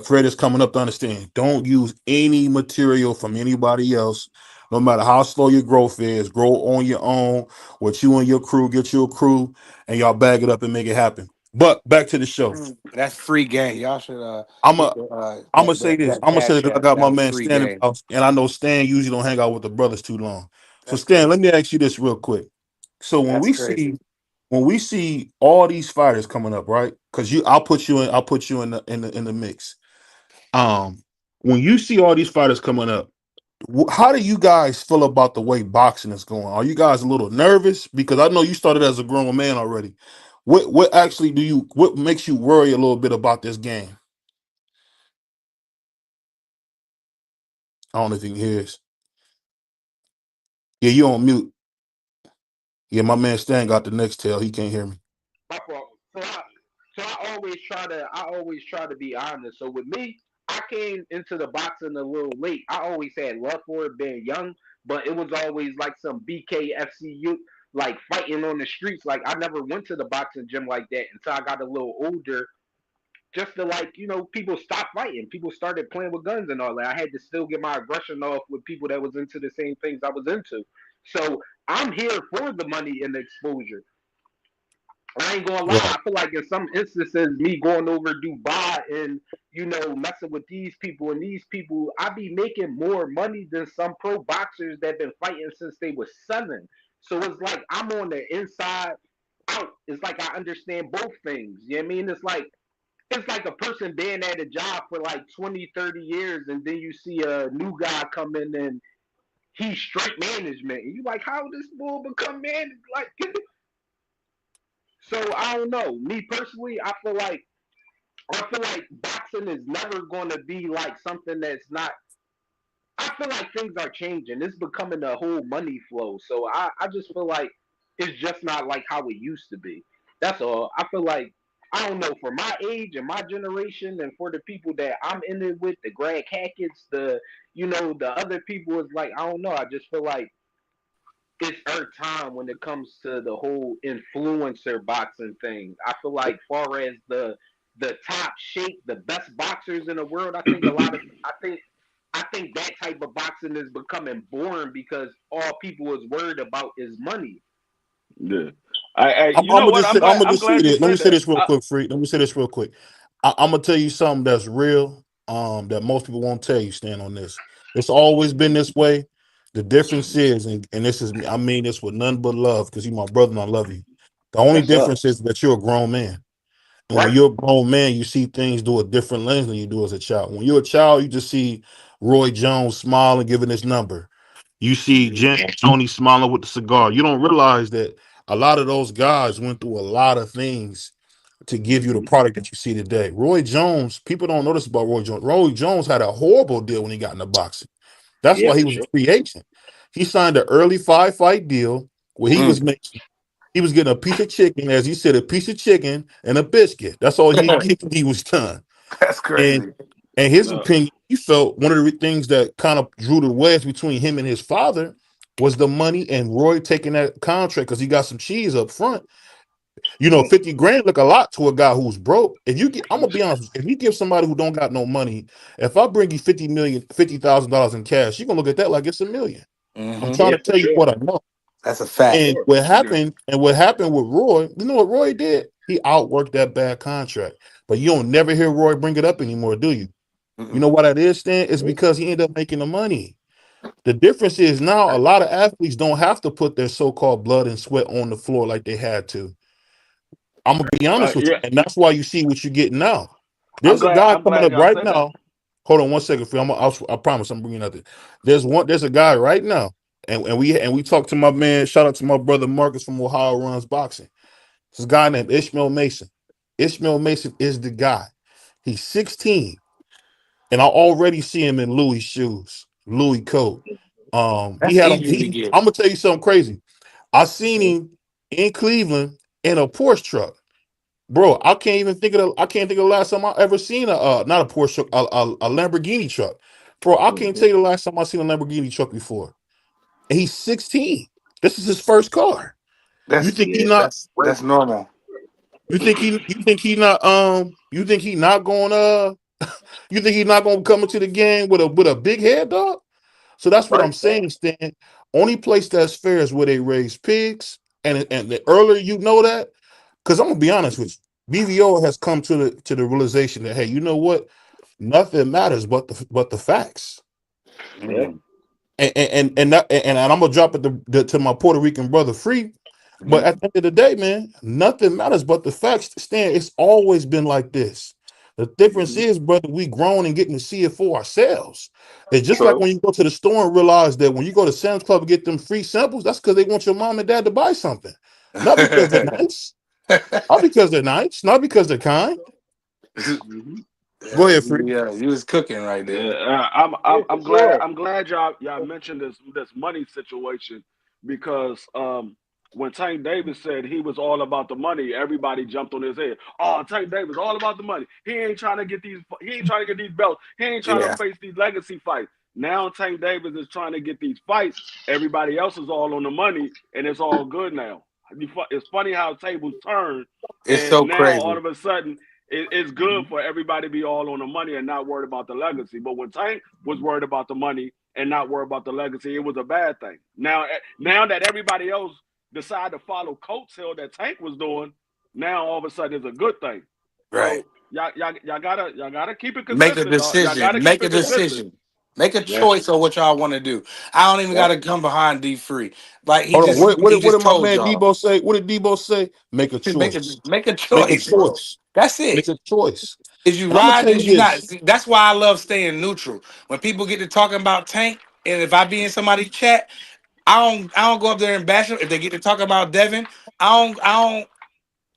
creators coming up to understand. Don't use any material from anybody else, no matter how slow your growth is. Grow on your own. With you and your crew, get you a crew, and y'all bag it up and make it happen. But back to the show. That's free game. Y'all should I'm get a I'm gonna say this. that I'm gonna say cash that 'cause I app. got my That's man free Stan in the game. house, and I know Stan usually don't hang out with the brothers too long. So That's Stan, crazy. let me ask you this real quick. So That's crazy. when we see all these fighters coming up, right? Because I'll put you in the mix. Um, when you see all these fighters coming up, how do you guys feel about the way boxing is going? Are you guys a little nervous? Because I know you started as a grown man already. What actually what makes you worry a little bit about this game? I don't know if you can hear us. Yeah, you on mute. Yeah, my man Stan got the next tail. He can't hear me. My fault. I always try to be honest. So with me, I came into the boxing a little late. I always had love for it being young, but it was always like some BKFCU, like fighting on the streets. Like I never went to the boxing gym like that until I got a little older. Just to like, people stopped fighting. People started playing with guns and all that. I had to still get my aggression off with people that was into the same things I was into. So I'm here for the money and the exposure. I ain't gonna lie. Right. I feel like in some instances, me going over Dubai and messing with these people and these people, I be making more money than some pro boxers that been fighting since they was 7. So it's like I'm on the inside out. It's like I understand both things. You know what I mean? It's like a person being at a job for like 20, 30 years, and then you see a new guy come in and he's straight management, and you like, how this bull become man? Like, so I don't know. Me personally, I feel like boxing is never going to be like something that's not. I feel like things are changing. It's becoming a whole money flow. So I just feel like it's just not like how it used to be. That's all. I feel like I don't know, for my age and my generation and for the people that I'm in it with, the Greg Hackett's, the other people, is like, I don't know. I just feel like it's our time when it comes to the whole influencer boxing thing. I feel like far as the top shape, the best boxers in the world, I think that type of boxing is becoming boring because all people is worried about is money. Yeah. I'm You know gonna what? just say, I'm gonna I'm just say glad you this. Let me said say that. this real quick, Free. Let me say this real quick. I'm gonna tell you something that's real. That most people won't tell you. Stand on this. It's always been this way. The difference is, and this is, I mean this with none but love, because you're my brother and I love you. The only That's up. difference is that you're a grown man. And when Right. you're a grown man, you see things through a different lens than you do as a child. When you're a child, you just see Roy Jones smiling, giving his number. You see Jen Tony smiling with the cigar. You don't realize that a lot of those guys went through a lot of things to give you the product that you see today. Roy Jones, people don't notice about Roy Jones. Roy Jones had a horrible deal when he got into boxing. That's Yeah, why he for was a sure. free agent. He signed an early 5-fight deal where he was making, he was getting a piece of chicken, as he said, a piece of chicken and a biscuit. That's all he get when he was done. That's And crazy. and his Uh, opinion, he felt one of the things that kind of drew the wedge between him and his father was the money and Roy taking that contract because he got some cheese up front. 50 grand look a lot to a guy who's broke. If you get, I'm gonna be honest, if you give somebody who don't got no money, if I bring you $50,000 in cash, you're gonna look at that like it's a million. I'm trying Yeah, to for tell you sure. what I know. That's a fact. And Sure. yeah. what happened with Roy, you know what Roy did? He outworked that bad contract. But you don't never hear Roy bring it up anymore, do you? You Mm-mm. know why that is, Stan? It's Nope. because he ended up making the money. The difference is now a lot of athletes don't have to put their so-called blood and sweat on the floor like they had to. I'm gonna be honest with you, Yeah. and that's why you see what you're getting now. I'm There's a glad. guy I'm coming glad up y'all right said that. now. Hold on one second, Phil. I promise I'm bringing nothing. There's a guy right now, and we talked to my man. Shout out to my brother Marcus from Ohio runs boxing. This guy named Ishmael Mason. Ishmael Mason is the guy. He's 16, and I already see him in Louis shoes, Louis coat. He That's had him. easy to get. I'm gonna tell you something crazy. I seen him in Cleveland in a Porsche truck. Bro, I can't think of the last time I ever seen a not a Porsche truck, a Lamborghini truck. Bro, I can't tell you the last time I seen a Lamborghini truck before. And he's 16. This is his first car. You That's think he Yeah, not that's that's crazy. normal. you think he not going you think he's not gonna come into the game with a big head, dog? So that's what Right. I'm saying, Stan. Only place that's fair is where they raise pigs. And the earlier you know that, because I'm gonna be honest with you, BVO has come to the realization that hey, you know what? Nothing matters but the facts. Yeah. Mm-hmm. And I'm gonna drop it to my Puerto Rican brother free. But at the end of the day, man, nothing matters but the facts. Stan, it's always been like this. The difference Mhm. is, brother, we grown and getting to see it for ourselves. It's just like True. when you go to the store and realize that when you go to Sam's Club and get them free samples, that's because they want your mom and dad to buy something. Not because they're nice. Not because they're nice. Not because they're kind. Mhm. Go Yeah, ahead, free. you was cooking right Yeah, there. I'm Yeah, I'm for I'm glad sure. I'm glad y'all mentioned this money situation because when Tank Davis said he was all about the money, everybody jumped on his head. Oh, Tank Davis all about the money. He ain't trying to get these belts. He ain't trying to Yeah, face these legacy fights. Now Tank Davis is trying to get these fights. Everybody else is all on the money, and it's all good now. It's funny how tables turn, it's and so now all crazy. of a sudden it's good Mhm. for everybody to be all on the money and not worried about the legacy. But when Tank was worried about the money and not worried about the legacy, it was a bad thing. Now that everybody else decided to follow coattail that Tank was doing, now all of a sudden it's a good thing. Right. So y'all gotta keep it Make a consistent. Y'all gotta decision. keep Make a it consistent. decision. Make a Yeah. choice on what y'all want to do. I don't even got Yep. to come behind D free. Like Hold on. he What just did my told man y'all. Debo say? What did Debo say? Make a choice. Make a Make a choice, bro. choice. That's Make it. a choice. Is you And I'm gonna tell riding? you Is you not? this. That's why I love staying neutral. When people get to talking about Tank, and if I be in somebody's chat, I don't go up there and bash them. If they get to talk about Devin, I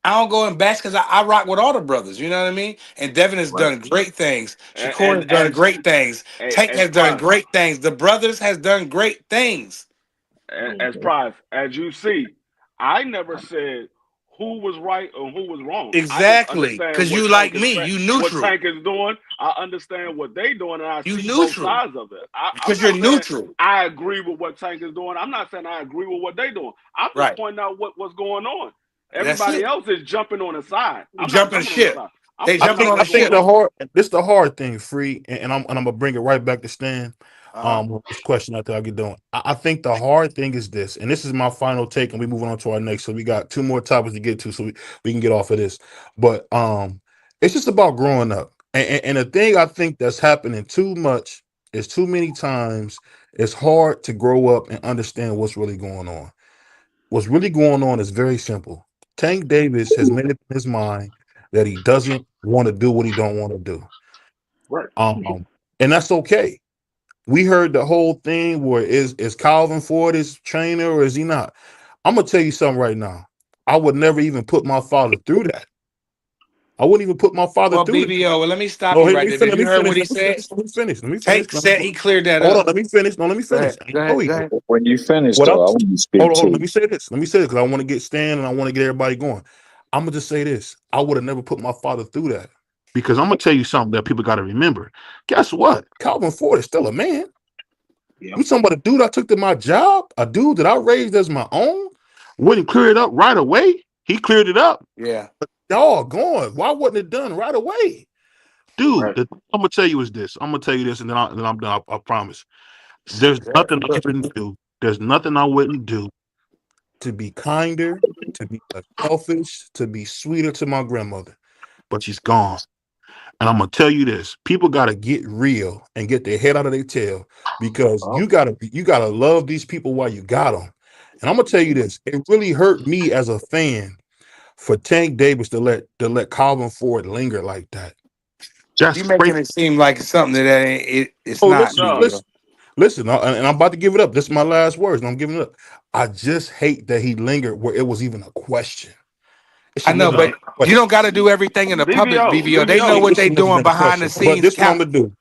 don't go and bash because I rock with all the brothers. You know what I mean? And Devin has Right. done great things. Shakur And has done great things. Tank as has done Prize, great things. The brothers has done great things. as Mhm. Prize, as you see, I never said who was right or who was wrong. I just Exactly. understand Because you like me. what Neutral. Tank is doing. I understand what they doing, and I You see both neutral. sides of it. I'm Because you're not saying neutral. I agree with what Tank is doing. I'm not saying I agree with what they doing. I'm just Right. pointing out what's going on. That's Everybody it. else is jumping on the side. I'm not Jumping jumping on the ship. side. I'm They pointing jumping out on the I what's think going ship. the on. hard this the hard thing, free, and I'm gonna bring it right back to Stan. Uh-huh. With this question after I get done. I think the hard thing is this, and this is my final take, and we moving on to our next. So we got two more topics to get to, so we can get off of this. But It's just about growing up. And the thing I think that's happening too much is too many times it's hard to grow up and understand what's really going on. What's really going on is very simple. Tank Davis has made it in his mind that he doesn't want to do what he don't want to do. Right. And that's okay. We heard the whole thing where is Calvin Ford his trainer or is he not? I'm gonna tell you something right now. I would never even put my father through that. I wouldn't even put my father Well, through that. BVO, well, let me stop No, you hey, let right me there. finish. Did Let you me hear finish. what he Let me said? finish. Let me finish. Let me finish. Tank said he cleared that Hold on. up. Let me finish. No, let me Go finish. ahead. Go ahead. Go ahead. When you finish, What I'm though, I want you to speak hold on. Let too. me say this. Let me say it because I want to get Stan and I want to get everybody going. I'm gonna just say this. I would have never put my father through that because I'm gonna tell you something that people got to remember. Guess what? Calvin Ford is still a man. Yep. You talking about a dude I took to my job, a dude that I raised as my own, wouldn't clear it up right away. He cleared it up. Yeah. Dog, going. Why wasn't it done right away? Dude, Right. the thing I'm gonna tell you is this. I'm gonna tell you this, and then I'm done. I promise. There's nothing I wouldn't do. There's nothing I wouldn't do to be kinder, to be less selfish, to be sweeter to my grandmother. But she's gone. And I'm gonna tell you this: people gotta get real and get their head out of their tail because Oh. you gotta love these people while you got them. And I'm gonna tell you this: it really hurt me as a fan for Tank Davis to let Calvin Ford linger like that. That's You crazy. making it seem like something that it's Oh, not, listen, No. BVO. listen, and I'm about to give it up. This is my last words, and I'm giving it up. I just hate that he lingered where it was even a question. It I should know, never No. been but a you question. don't got to do everything in the public, BVO, BVO. They know BVO. what It they should never doing been a behind the question. But scenes. this is what I'm Cap. gonna do.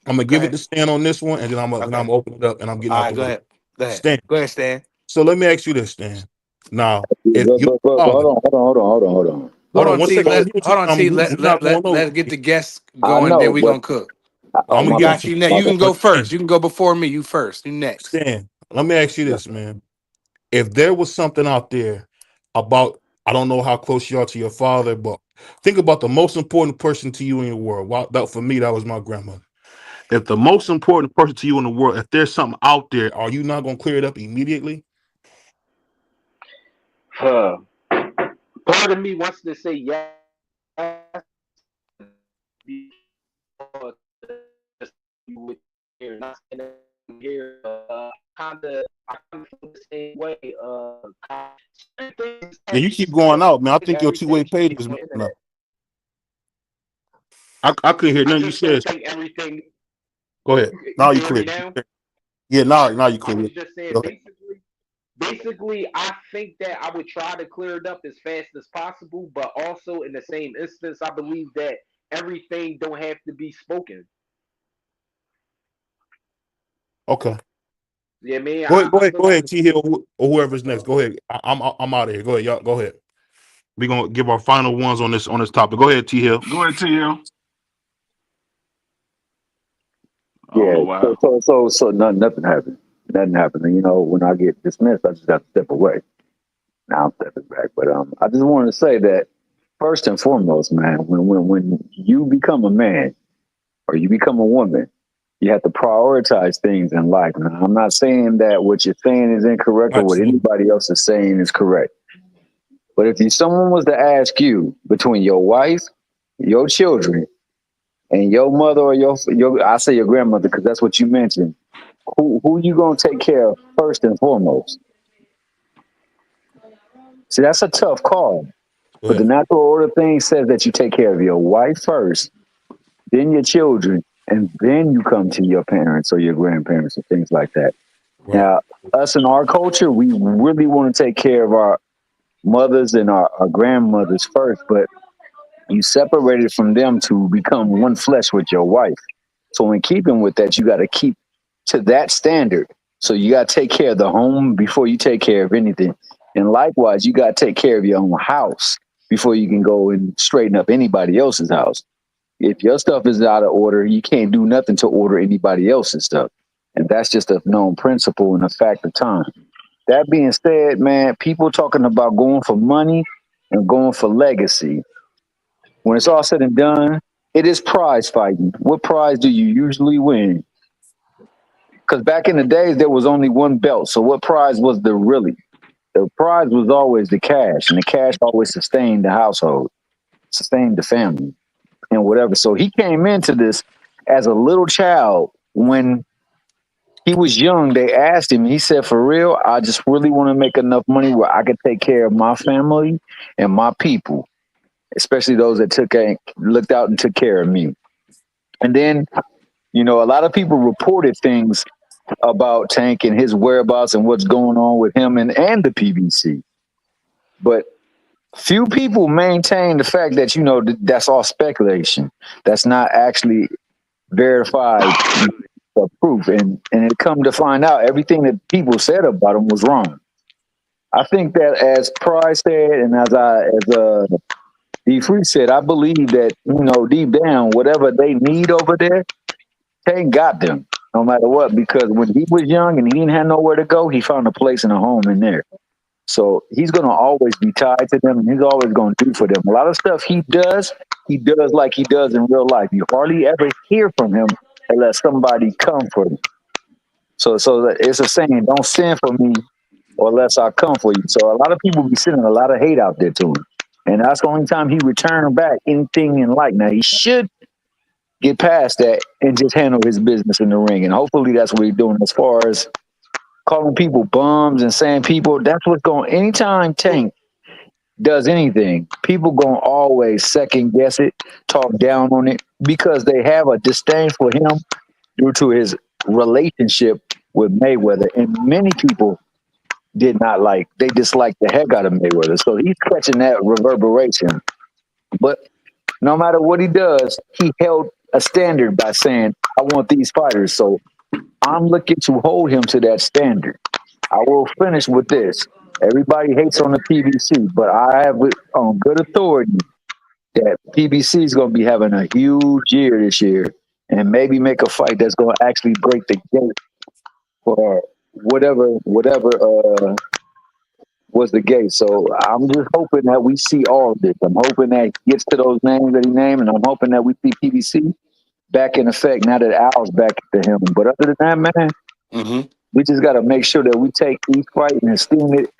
I'm gonna Go give it ahead. to Stan on this one, and then I'm Okay. opening it up and I'm getting All out right. the Go way. ahead. Go ahead. Stan. Go ahead, Stan. So let me ask you this, Stan. Now, if But, your but, but, but father, hold on. hold Hold on on, one T. second, I'm gonna give it to you. Hold on, T. We're not going over. Let's get the guests I going. Then know, we but gonna cook. oh I'm We gonna my give it bad, got to you. you next. my You bad. can go But first. You can go before me. You first. You next. Stan, let me ask you this, man. If there was something out there about, I don't know how close you are to your father, but think about the most important person to you in your world. For me, that was my grandmother. If the most important person to you in the world, if there's something out there, are you not going to clear it up immediately? Huh. Part of me wants to say yes because you would hear not saying that you hear I kinda feel the same way. Certain things And have you to be keep going out, man. I said, think your two-way everything page should is be on messing the internet. up. I couldn't hear I nothing you just said. don't think everything. Go ahead. You Now can you hear me clear. now. Yeah, now you I clear. was just saying, Go ahead. basically, I think that I would try to clear it up as fast as possible, but also in the same instance, I believe that everything don't have to be spoken. Okay. Yeah, man, Go ahead. Go I ahead. feel Go like ahead. T Hill or whoever's next. Go ahead. I'm out of here. Go ahead. Y'all. Go ahead. We're gonna give our final ones on this topic. Go ahead, T Hill. Go ahead, TL. I don't Yeah. know why. So nothing happened. Nothing happened. And, when I get dismissed, I just have to step away. Now I'm stepping back. But I just wanted to say that first and foremost, man, when you become a man or you become a woman, you have to prioritize things in life. Now, I'm not saying that what you're saying is incorrect or what Absolutely. anybody else is saying is correct. But if someone was to ask you between your wife, your children, and your mother or your I say your grandmother because that's what you mentioned, who you gonna take care of first and foremost? See, that's a tough call. Go But the ahead. natural order thing says that you take care of your wife first, then your children, and then you come to your parents or your grandparents and things like that. Right. Now, us in our culture, we really want to take care of our mothers and our grandmothers first, but you separated from them to become one flesh with your wife. So in keeping with that, you got to keep to that standard. So you got to take care of the home before you take care of anything. And likewise, you got to take care of your own house before you can go and straighten up anybody else's house. If your stuff is out of order, you can't do nothing to order anybody else's stuff. And that's just a known principle and a fact of time. That being said, man, people talking about going for money and going for legacy. When it's all said and done, it is prize fighting. What prize do you usually win? Because back in the days, there was only one belt. So what prize was there really? The prize was always the cash, and the cash always sustained the household, sustained the family. and whatever. So he came into this as a little child. When he was young, they asked him, he said, for real, I just really want to make enough money where I could take care of my family and my people, especially those that looked out and took care of me. And then, you know, a lot of people reported things about Tank and his whereabouts and what's going on with him and the PBC. But few people maintain the fact that, you know, that's all speculation. That's not actually verified proof. And it come to find out everything that people said about him was wrong. I think that, as Pride said, and as D Free said, I believe that, you know, deep down, whatever they need over there, Tank got them, no matter what. Because when he was young and he didn't have nowhere to go, he found a place and a home in there. So he's going to always be tied to them, and he's always going to do for them. A lot of stuff he does like he does in real life. You hardly ever hear from him unless somebody come for him. So it's a saying, don't send for me or unless I come for you. So a lot of people be sending a lot of hate out there to him. And that's the only time he returned back anything in like. Now, he should get past that and just handle his business in the ring. And hopefully that's what he's doing. As far as calling people bums and saying people, that's what's going, anytime Tank does anything, people gonna always second guess it, talk down on it, because they have a disdain for him due to his relationship with Mayweather. And many people they disliked the heck out of Mayweather. So he's catching that reverberation. But no matter what he does, he held a standard by saying, I want these fighters. So I'm looking to hold him to that standard. I will finish with this. Everybody hates on the PBC, but I have it on good authority that PBC is going to be having a huge year this year, and maybe make a fight that's going to actually break the gate for whatever was the gate. So I'm just hoping that we see all of this. I'm hoping that he gets to those names that he named, and I'm hoping that we see PBC back in effect now that Al's back to him. But other than that, man, we just got to make sure that we take each fight and esteem it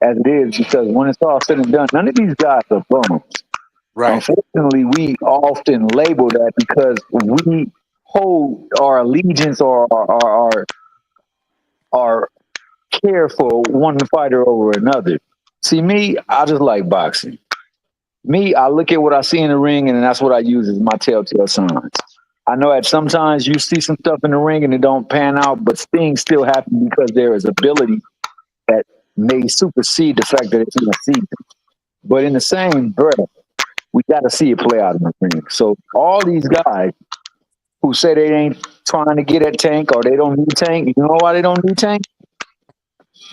as it is, because when it's all said and done, none of these guys are bums. Right. Unfortunately, we often label that because we hold our allegiance or our care for one fighter over another. See, me, I just like boxing. Me, I look at what I see in the ring, and that's what I use as my telltale signs. I know that sometimes you see some stuff in the ring and it don't pan out, but things still happen because there is ability that may supersede the fact that it's in a season. But in the same breath, we got to see it play out in the ring. So all these guys who say they ain't trying to get at Tank or they don't need Tank, you know why they don't need Tank?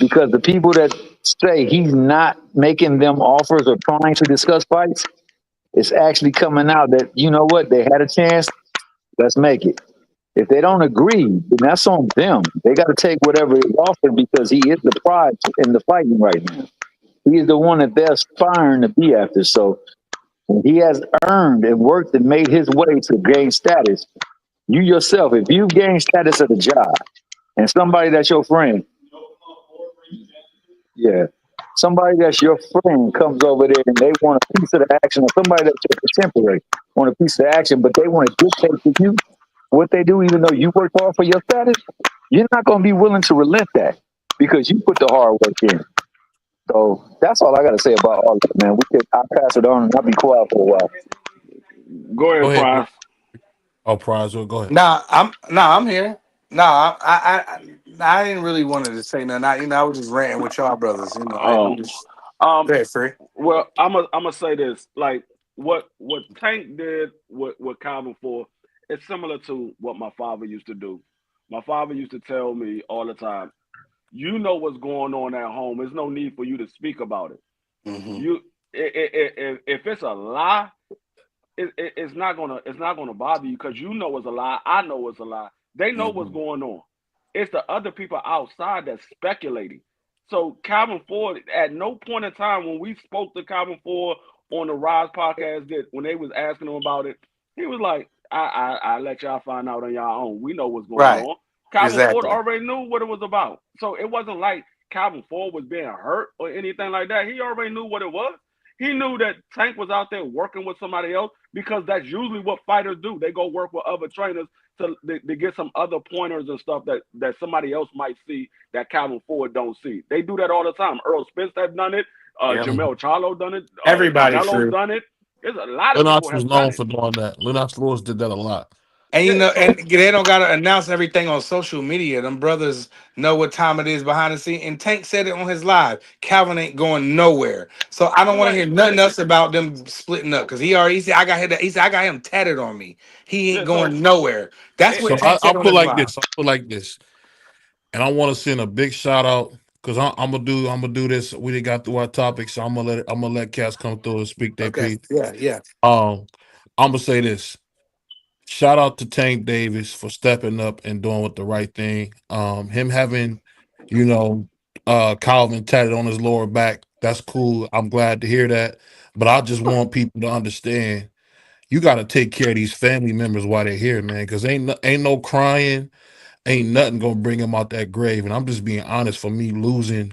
Because the people that say he's not making them offers or trying to discuss fights, it's actually coming out that, you know what, they had a chance, let's make it. If they don't agree, then that's on them. They got to take whatever is offered because he is the prize in the fighting right now. He is the one that they're aspiring to be after. So when he has earned and worked and made his way to gain status, you yourself, if you gain status at a job and somebody that's your friend, somebody that's your friend comes over there and they want a piece of the action, or somebody that's your contemporary want a piece of the action, but they want to dictate to you what they do, even though you work hard for your status, you're not going to be willing to relent that because you put the hard work in. So that's all I got to say about all that, man. I'll pass it on and I'll be quiet for a while. Go ahead, Prize. Oh, Prize, well, go ahead. I'm here. I didn't really wanted to say nothing. I was just ranting with y'all brothers. I'm just very free. Well, I'm gonna say this. Like what Tank did with Calvin Ford, it's similar to what my father used to do. My father used to tell me all the time, you know what's going on at home. There's no need for you to speak about it. Mm-hmm. If it's a lie, it's not gonna bother you because you know it's a lie. I know it's a lie. They know what's going on. It's the other people outside that's speculating. So Calvin Ford, at no point in time when we spoke to Calvin Ford on the Rise podcast, that when they was asking him about it, he was like, I let y'all find out on y'all own. We know what's going on. Calvin Ford already knew what it was about. So it wasn't like Calvin Ford was being hurt or anything like that. He already knew what it was. He knew that Tank was out there working with somebody else because that's usually what fighters do. They go work with other trainers to get some other pointers and stuff that somebody else might see that Calvin Ford don't see. They do that all the time. Earl Spence have done it. Yeah. Jamel Charlo done it. Everybody's Canelo's true. done it. There's a lot of people Lennox was have done known it. for doing that. Lennox Lewis did that a lot. And Yeah. and So they don't gotta announce everything on social media. Them brothers know what time it is behind the scene. And Tank said it on his live. Calvin ain't going nowhere. So I don't want to correct. hear nothing else about them splitting up. Cause he said he said I got him tatted on me. He ain't Yeah. So going nowhere. That's it, what So Tank said I'll on put his like live. this. I'll put like this. And I want to send a big shout out because I'm gonna do this. We done got through our topic, so I'm gonna let cats come through and speak their Okay. piece. Yeah, yeah. Um, I'm gonna say this. Shout out to Tank Davis for stepping up and doing what the right thing. Him having, you know, Calvin tatted on his lower back. That's cool. I'm glad to hear that. But I just want people to understand you got to take care of these family members while they're here, man. Because ain't no crying, ain't nothing gonna bring him out that grave. And I'm just being honest. For me, losing,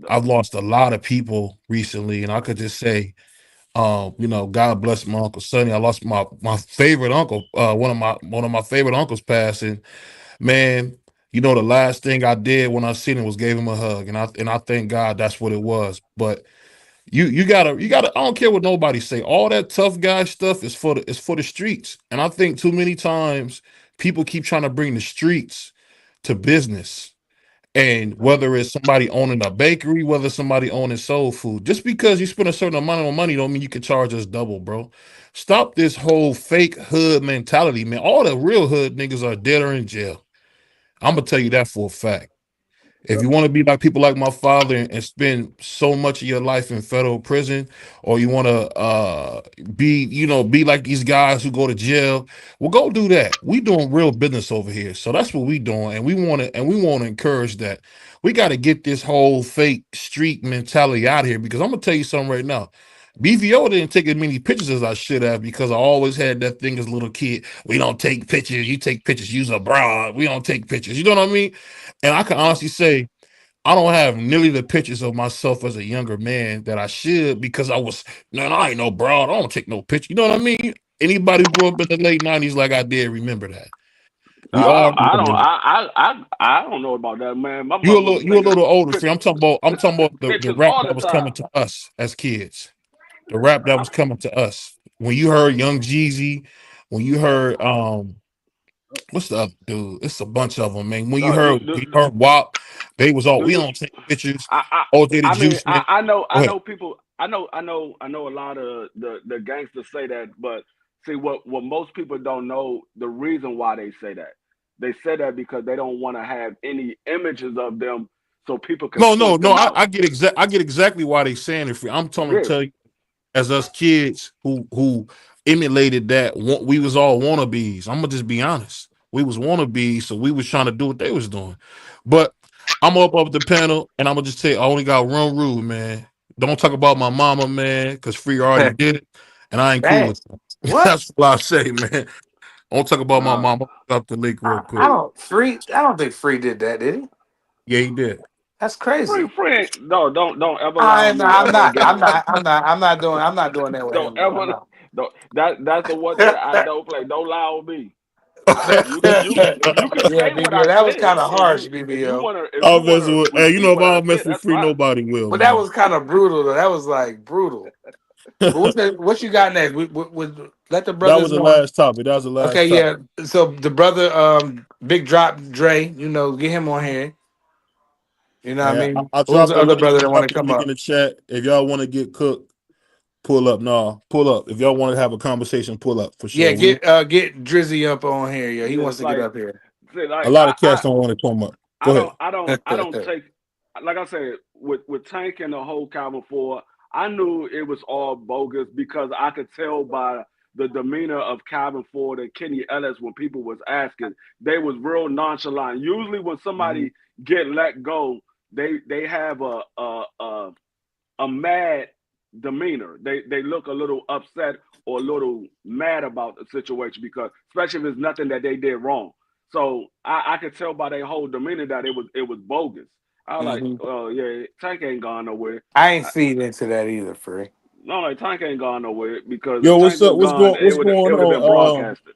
I've lost a lot of people recently, and I could just say God bless my Uncle Sonny. I lost my favorite uncle, one of my favorite uncles passing. Man, the last thing I did when I seen him was gave him a hug. And I thank God that's what it was. But you gotta I don't care what nobody say. All that tough guy stuff is for the streets. And I think too many times people keep trying to bring the streets to business. And whether it's somebody owning a bakery, whether somebody owning soul food, just because you spend a certain amount of money don't mean you can charge us double, bro. Stop this whole fake hood mentality, man. All the real hood niggas are dead or in jail. I'm gonna tell you that for a fact. If you want to be like people like my father and spend so much of your life in federal prison, or you want to be like these guys who go to jail, well, go do that. We doing real business over here, so that's what we doing, and we want to encourage that. We got to get this whole fake street mentality out of here because I'm gonna tell you something right now. BVO didn't take as many pictures as I should have because I always had that thing as a little kid. We don't take pictures. You take pictures. Use a bra. We don't take pictures. You know what I mean? And I can honestly say I don't have nearly the pictures of myself as a younger man that I should because I ain't no broad. I don't take no picture. You know what I mean? Anybody who grew up in the late 90s like I did, remember that. We all I don't remember that. I don't know about that, man. My You a mother little was you a taking little older, free. I'm talking about the pictures rap all that the was time. coming to us as kids. The rap that was coming to us. When you heard Young Jeezy, when you heard what's the other dude? It's a bunch of them, man. When you Uh, heard do, you heard WAP, they was all do we you? don't take pictures. I, I OJ the I mean Juice Man. I Go ahead. know people I know a lot of the gangsters say that, but see what most people don't know the reason why they say that. They say that because they don't want to have any images of them so people can No, no, point no. them I, out. I get I get exactly why they saying it. Free. I'm trying to Yeah. tell you, as us kids who emulated that, we was all wannabes. I'm gonna just be honest. We was wannabes, so we was trying to do what they was doing. But I'm up the panel, and I'm gonna just tell you, I only got one rule, man. Don't talk about my mama, man, because Free already did it, and I ain't cool Dang. with that. What? That's what I say, man. Don't talk about my No. mama. Up the link real I quick. See, don't free. I don't think Free did that, did he? Yeah, he did. That's crazy. free. No, don't ever allow me I'm ever not. again. I'm not doing that with Don't him, bro. I'm ever. not. Don't, that's the one thing I don't play. Don't lie on me. You can Yeah, say what BBO, I that was said kind of harsh, BBO. if you I'll mess wanna with. Hey, repeat if what I I don't mess said, with that's Free, fine. nobody will, But that man. was kind of brutal, though. That was like brutal. But what you got next? Let the That was brothers the know. last topic. That was the Okay, last topic. yeah. So the brother, Big Drop Dre, get him on here. You know what I And mean? I Who's dropped the the other link. brother I that want dropped to the come link in up? the chat. If y'all want to get cooked, pull up. No, pull up. If y'all want to have a conversation, pull up for Yeah, sure. get Drizzy up on here. Yeah, he Yeah, wants to get like up here. say A like lot of cats don't want to come up. Go ahead. I don't take like I said with Tank and the whole Calvin Ford. I knew it was all bogus because I could tell by the demeanor of Calvin Ford and Kenny Ellis when people was asking. They was real nonchalant. Usually when Mhm. somebody get let go, they have a mad demeanor. They look a little upset or a little mad about the situation because especially if it's nothing that they did wrong. So I could tell by their whole demeanor that it was bogus. I like, Mm-hmm. yeah, Tank ain't gone nowhere. I ain't feed into that either, Free. No, like Tank ain't gone nowhere because Yo, if what's Tank up? was gone, it What's would going have been on? broadcasted.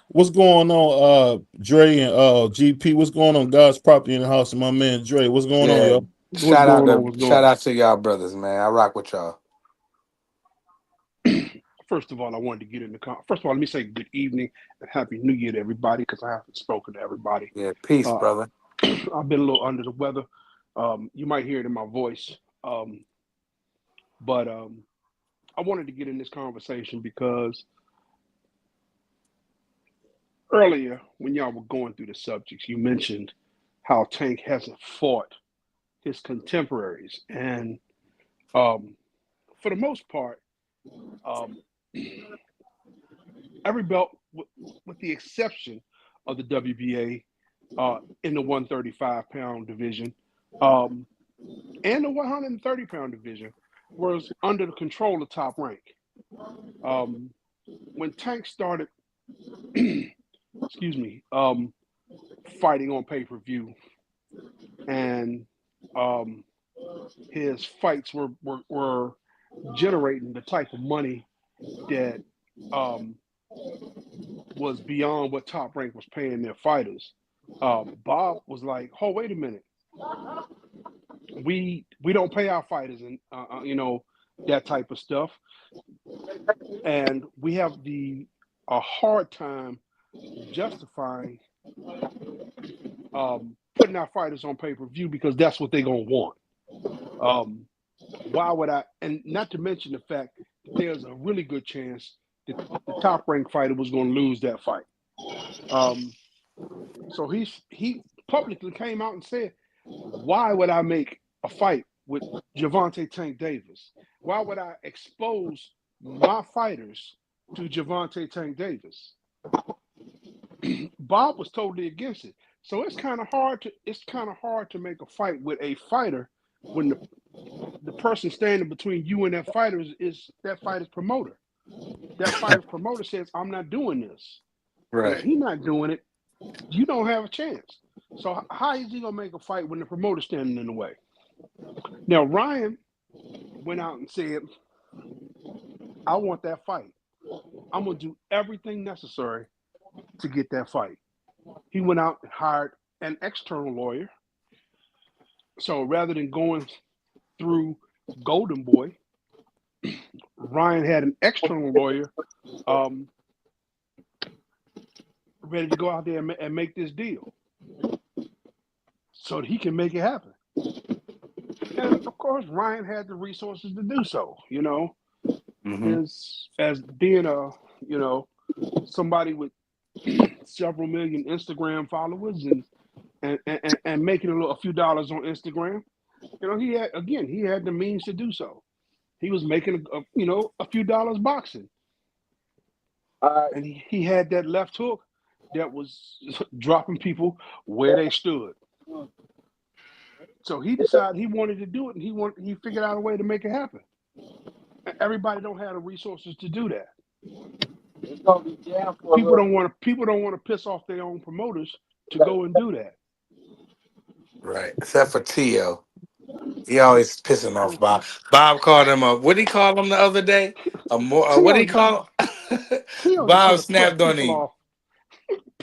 What's going on? Dre and GP. What's going on? God's property in the house, and my man Dre. What's going on, Yeah. y'all? What's going on? What's going Shout on? out to y'all brothers, man. I rock with y'all. First of all, I wanted to get in the first of all, let me say good evening and happy New Year to everybody because I haven't spoken to everybody. Yeah, peace, Uh, brother. I've been a little under the weather. You might hear it in my voice, but I wanted to get in this conversation because earlier when y'all were going through the subjects, you mentioned how Tank hasn't fought his contemporaries, and for the most part, um, every belt, with the exception of the WBA in the 135-pound division and the 130-pound division, was under the control of Top Rank. When Tank started, excuse me, fighting on pay-per-view, and his fights were generating the type of money that was beyond what Top Rank was paying their fighters. Bob was like, "Oh, wait a minute, we don't pay our fighters and that type of stuff, and we have a hard time justifying putting our fighters on pay-per-view because that's what they're gonna want. Why would I? And not to mention the fact that there's a really good chance that the Top Rank fighter was going to lose that fight. So he publicly came out and said, "Why would I make a fight with Gervonta Tank Davis? Why would I expose my fighters to Gervonta Tank Davis?" Bob was totally against it. So it's kind of hard to make a fight with a fighter when the person standing between you and that fighter is that fighter's promoter. That fighter's promoter says, "I'm not doing this." And if Right. he's not doing it, you don't have a chance. So how is he gonna make a fight when the promoter's standing in the way? Now Ryan went out and said, "I want that fight. I'm gonna do everything necessary to get that fight." He went out and hired an external lawyer. So rather than going through Golden Boy, Ryan had an external lawyer um, ready to go out there and make this deal so that he can make it happen. And of course, Ryan had the resources to do so. Mm-hmm. As being somebody with several million Instagram followers and making a few dollars on Instagram. He had the means to do so. He was making a few dollars boxing, and he had that left hook that was dropping people where they stood. So he decided he wanted to do it, and he figured out a way to make it happen. Everybody don't have the resources to do that. People don't want to piss off their own promoters to go and do that. Right. Except for Tio. He always pissing off Bob. Bob called him what did he call him the other day? What did he Tio call Tio just Bob want to piss snapped on people him. off.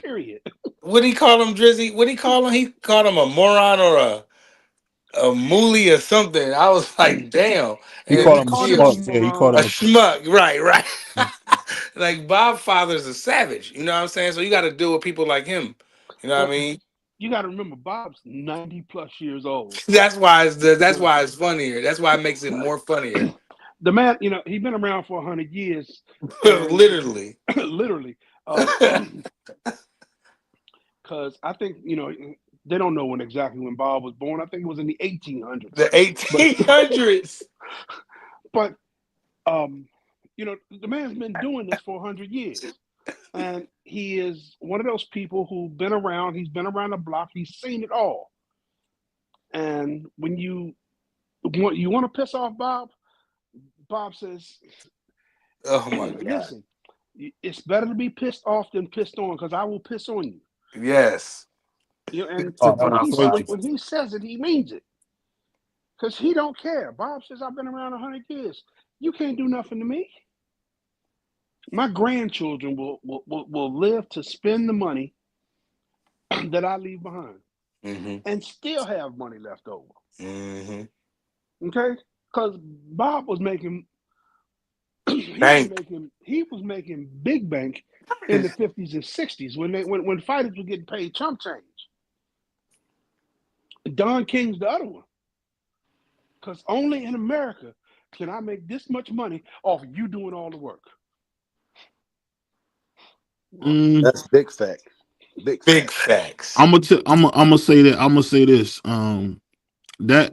Period. What did he call him, Drizzy? What did he call him? He called him a moron or a mooly or something. I was like, damn. He Yeah, called he And him a called him a schmuck. Tio's Yeah, he moron. called a him a. schmuck. Right. Like Bob father's a savage. You know what I'm saying? So you got to deal with people like him. You know what I Well, mean? you got to remember, Bob's 90 plus years old. That's why it's funnier. That's why it makes it more funnier. The man, he's been around for 100 years, and Literally. literally, because I think they don't know exactly when Bob was born. I think it was in the 1800s. The But 1800s. but the man's been doing this for 100 years, and he is one of those people who've been around. He's been around the block. He's seen it all. And when you want to piss off Bob says, Oh my God. "Listen, it's better to be pissed off than pissed on because I will piss on you." Yes. And Oh, when he thank when, you. when he says it, he means it. Because he don't care. Bob says, I've been around 100 years. You can't do nothing to me. My grandchildren will live to spend the money that I leave behind and still have money left over. Okay? Because Bob was making he was making big bank in the 50s and 60s when fighters were getting paid chump change. Don King's the other one. Because only in America can I make this much money off of you doing all the work. Mm, That's big fact. Big Big fact. facts. I'm gonna say that. I'm gonna say this.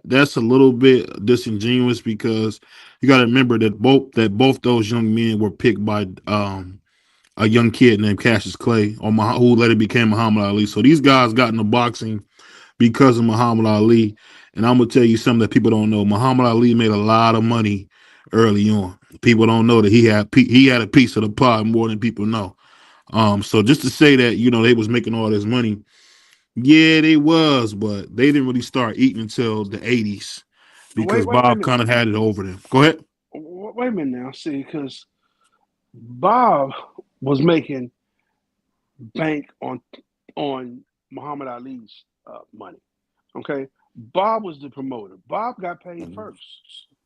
That's a little bit disingenuous because you got to remember that both those young men were picked by a young kid named Cassius Clay, who later became Muhammad Ali. So these guys got into boxing because of Muhammad Ali. And I'm gonna tell you something that people don't know. Muhammad Ali made a lot of money early on. People don't know that he had a piece of the pie more than people know. So just to say that they was making all this money, yeah, they was, but they didn't really start eating until the '80s because Wait a Bob minute. kind of had it over them. Go ahead. Wait a minute now. See, because Bob was making bank on Muhammad Ali's money. Okay, Bob was the promoter. Bob got paid first.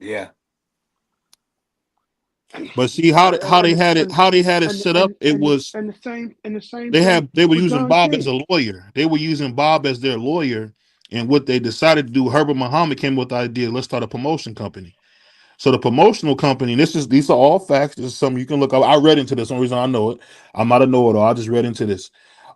Yeah. But see how they had it And set up. It was the same thing they were with using Don Bob as King. a lawyer. They were using Bob as their lawyer, and what they decided to do, Herbert Muhammad came with the idea. Let's start a promotion company. So the promotional company, and these are all facts. This is something you can look up. I read into this. The only reason I know it, I'm not a know-it-all. I just read into this.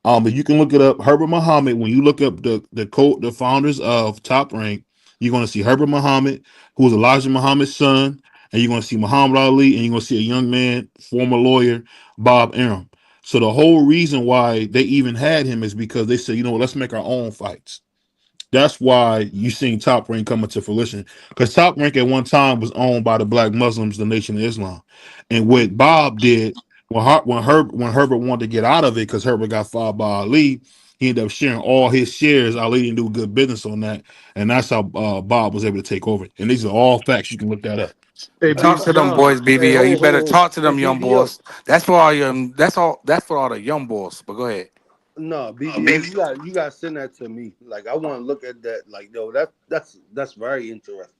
But you can look it up. Herbert Muhammad. When you look up the founders of Top Rank, you're going to see Herbert Muhammad, who was Elijah Muhammad's son, and you're going to see Muhammad Ali, and you're going to see a young man, former lawyer, Bob Arum. So the whole reason why they even had him is because they said, let's make our own fights. That's why you seen Top Rank coming to fruition. Because Top Rank at one time was owned by the Black Muslims, the Nation of Islam. And what Bob did when Herbert wanted to get out of it, because Herbert got fired by Ali, he ended up sharing all his shares. Ali didn't do good business on that, and that's how Bob was able to take over. And these are all facts. You can look that up. Hey, Talk to them John. boys, Hey, BVO. You better hold on. talk to Hey, them young BVO. boys. That's for all your. That's for all the young boys. But go ahead. No, BVO. You got to send that to me. Like, I want to look at that. Like, yo, that's very interesting.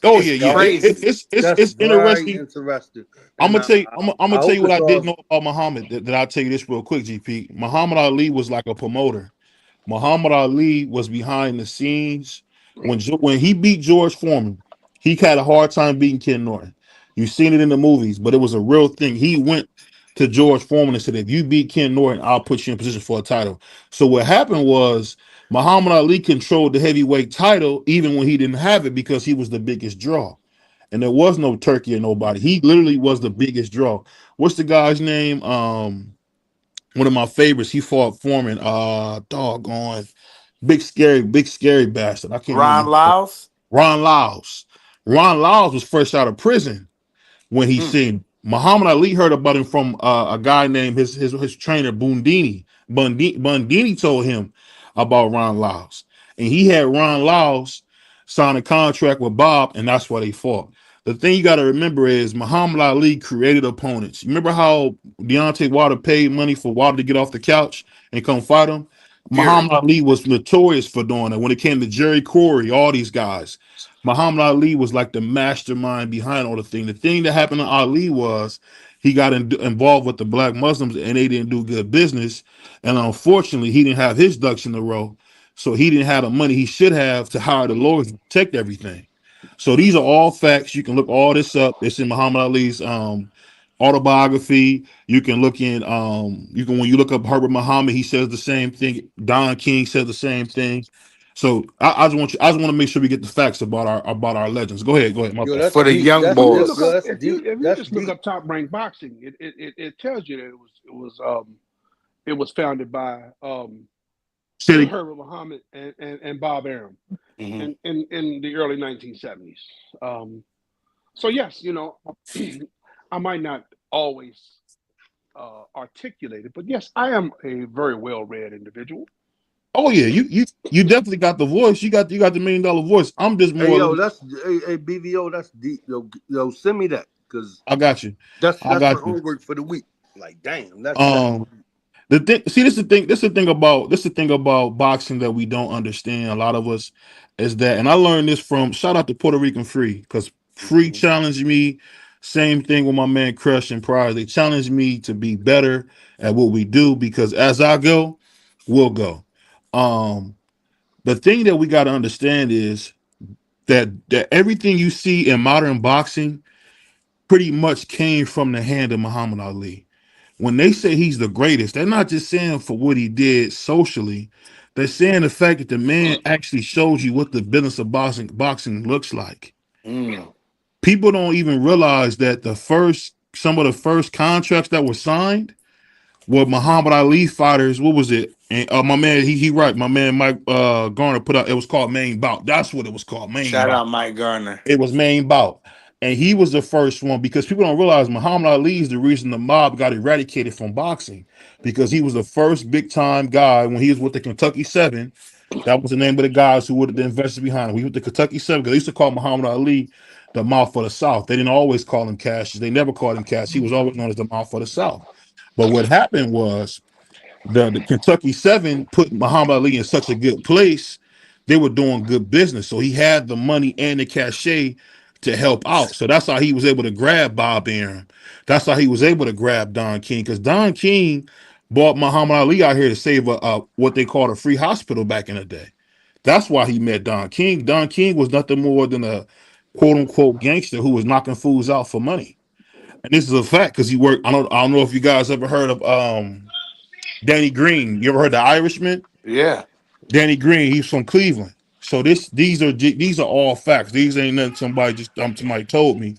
Oh It's yeah, yeah. Y'all, crazy. that's It's very interesting. interesting. I'm And gonna tell you. I'm I gonna tell you hope what it's I did all. know about Muhammad. That I'll tell you this real quick, GP. Muhammad Ali was like a promoter. Muhammad Ali was behind the scenes when he beat George Foreman. He had a hard time beating Ken Norton. You've seen it in the movies, but it was a real thing. He went to George Foreman and said, "If you beat Ken Norton, I'll put you in position for a title." So what happened was Muhammad Ali controlled the heavyweight title even when he didn't have it because he was the biggest draw. And there was no Turkey or nobody. He literally was the biggest draw. What's the guy's name? One of my favorites. He fought Foreman. Doggone. Big scary bastard. I can't Ron remember. Lyles. Ron Lyles. Ron Lyles was fresh out of prison when he seen Muhammad Ali. Heard about him from a guy named his trainer Bundini. Bundini told him about Ron Lyles, and he had Ron Lyles sign a contract with Bob, and that's why they fought. The thing you got to remember is Muhammad Ali created opponents. You remember how Deontay Wilder paid money for Wilder to get off the couch and come fight him? Fury. Muhammad Ali was notorious for doing it. When it came to Jerry Corey, all these guys, Muhammad Ali was like the mastermind behind all the thing. The thing that happened to Ali was he got involved with the Black Muslims and they didn't do good business. And unfortunately, he didn't have his ducks in a row. So he didn't have the money he should have to hire the lawyers to protect everything. So these are all facts. You can look all this up. It's in Muhammad Ali's autobiography. You can look in when you look up Herbert Muhammad, he says the same thing. Don King says the same thing. So I just want to make sure we get the facts about our legends. Go ahead, my Yo, fault. that's For the deep. young That's When you yo, look yo, boys. up, that's deep. if you That's just look deep. up Top Rank Boxing, it tells you that it was founded by Said it. Herbert Muhammad and Bob Arum Hmm. in the early 1970s. So yes, I might not always articulate it, but yes, I am a very well read individual. Oh yeah, you definitely got the voice. You got the $1 million voice. I'm just Hey more or yo, less. that's hey BVO. That's deep. Yo, send me that because I got you. I that's my got you. homework for the week. Like, damn, that's Um, the thing. See, this is the thing. This is the thing about boxing that we don't understand. A lot of us is that, and I learned this from. Shout out to Puerto Rican Free because Free Mhm. challenged me. Same thing with my man Crush and Pryor. They challenged me to be better at what we do because as I go, we'll go. Um, the thing that we got to understand is that everything you see in modern boxing pretty much came from the hand of Muhammad Ali. When they say he's the greatest, they're not just saying for what he did socially. They're saying the fact that the man actually shows you what the business of boxing looks like. Mm. People don't even realize that some of the first contracts that were signed were Muhammad Ali fighters. What was it? And my man, he right. My man Mike Garner put out. It was called Main Bout. That's what it was called, Main Shout Bout. out Mike Garner. It was Main Bout. And he was the first one because people don't realize Muhammad Ali is the reason the mob got eradicated from boxing because he was the first big time guy when he was with the Kentucky Seven. That was the name of the guys who would have invested behind him. He was the Kentucky Seven because they used to call Muhammad Ali the mouth of the South. They didn't always call him Cassius. They never called him Cassius. He was always known as the mouth of the South. But what happened was the Kentucky Seven put Muhammad Ali in such a good place, they were doing good business. So he had the money and the cachet to help out. So that's how he was able to grab Bob Arum. That's how he was able to grab Don King because Don King bought Muhammad Ali out here to save a what they called a free hospital back in the day. That's why he met Don King. Don King was nothing more than a quote unquote gangster who was knocking fools out for money. And this is a fact because he worked. I don't know if you guys ever heard of Danny Green. You ever heard the Irishman? Yeah. Danny Green. He's from Cleveland. So these are all facts. These ain't nothing somebody told me.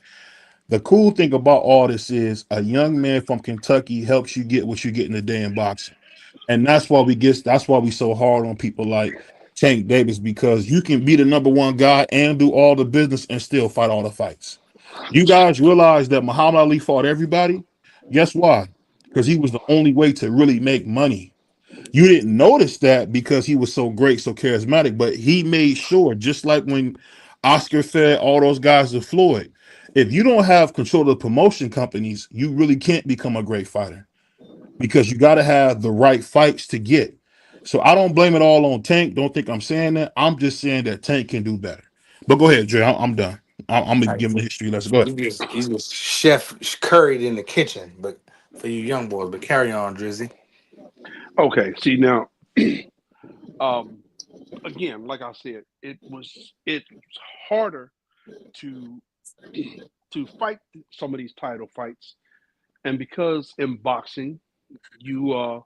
The cool thing about all this is a young man from Kentucky helps you get what you get in the day in boxing, and that's why we so hard on people like Tank Davis because you can be the number one guy and do all the business and still fight all the fights. You guys realize that Muhammad Ali fought everybody. Guess why? Because he was the only way to really make money. You didn't notice that because he was so great, so charismatic, but he made sure, just like when Oscar fed all those guys to Floyd, if you don't have control of the promotion companies, you really can't become a great fighter because you got to have the right fights to get. So I don't blame it all on Tank. Don't think I'm saying that. I'm just saying that Tank can do better. But go ahead, Dre. I'm done. I'm gonna give him the history lesson. Go ahead. He was chef curried in the kitchen, but for you young boys. But carry on, Drizzy. Okay, see now, um, again, like I said, it's harder to to fight some of these title fights, and because in boxing you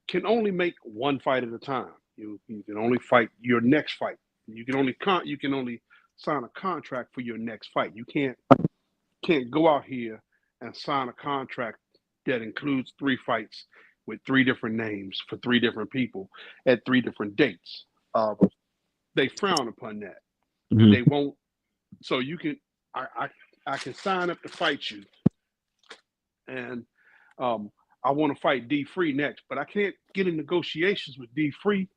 can only make one fight at a time. You can only fight your next fight. You can only sign a contract for your next fight. You can't go out here and sign a contract that includes three fights with three different names for three different people at three different dates. Uh, they frown upon that. They Mhm. won't. So you can, I, I, I can sign up to fight you, and um, I want to fight D Free next, but I can't get in negotiations with D Free.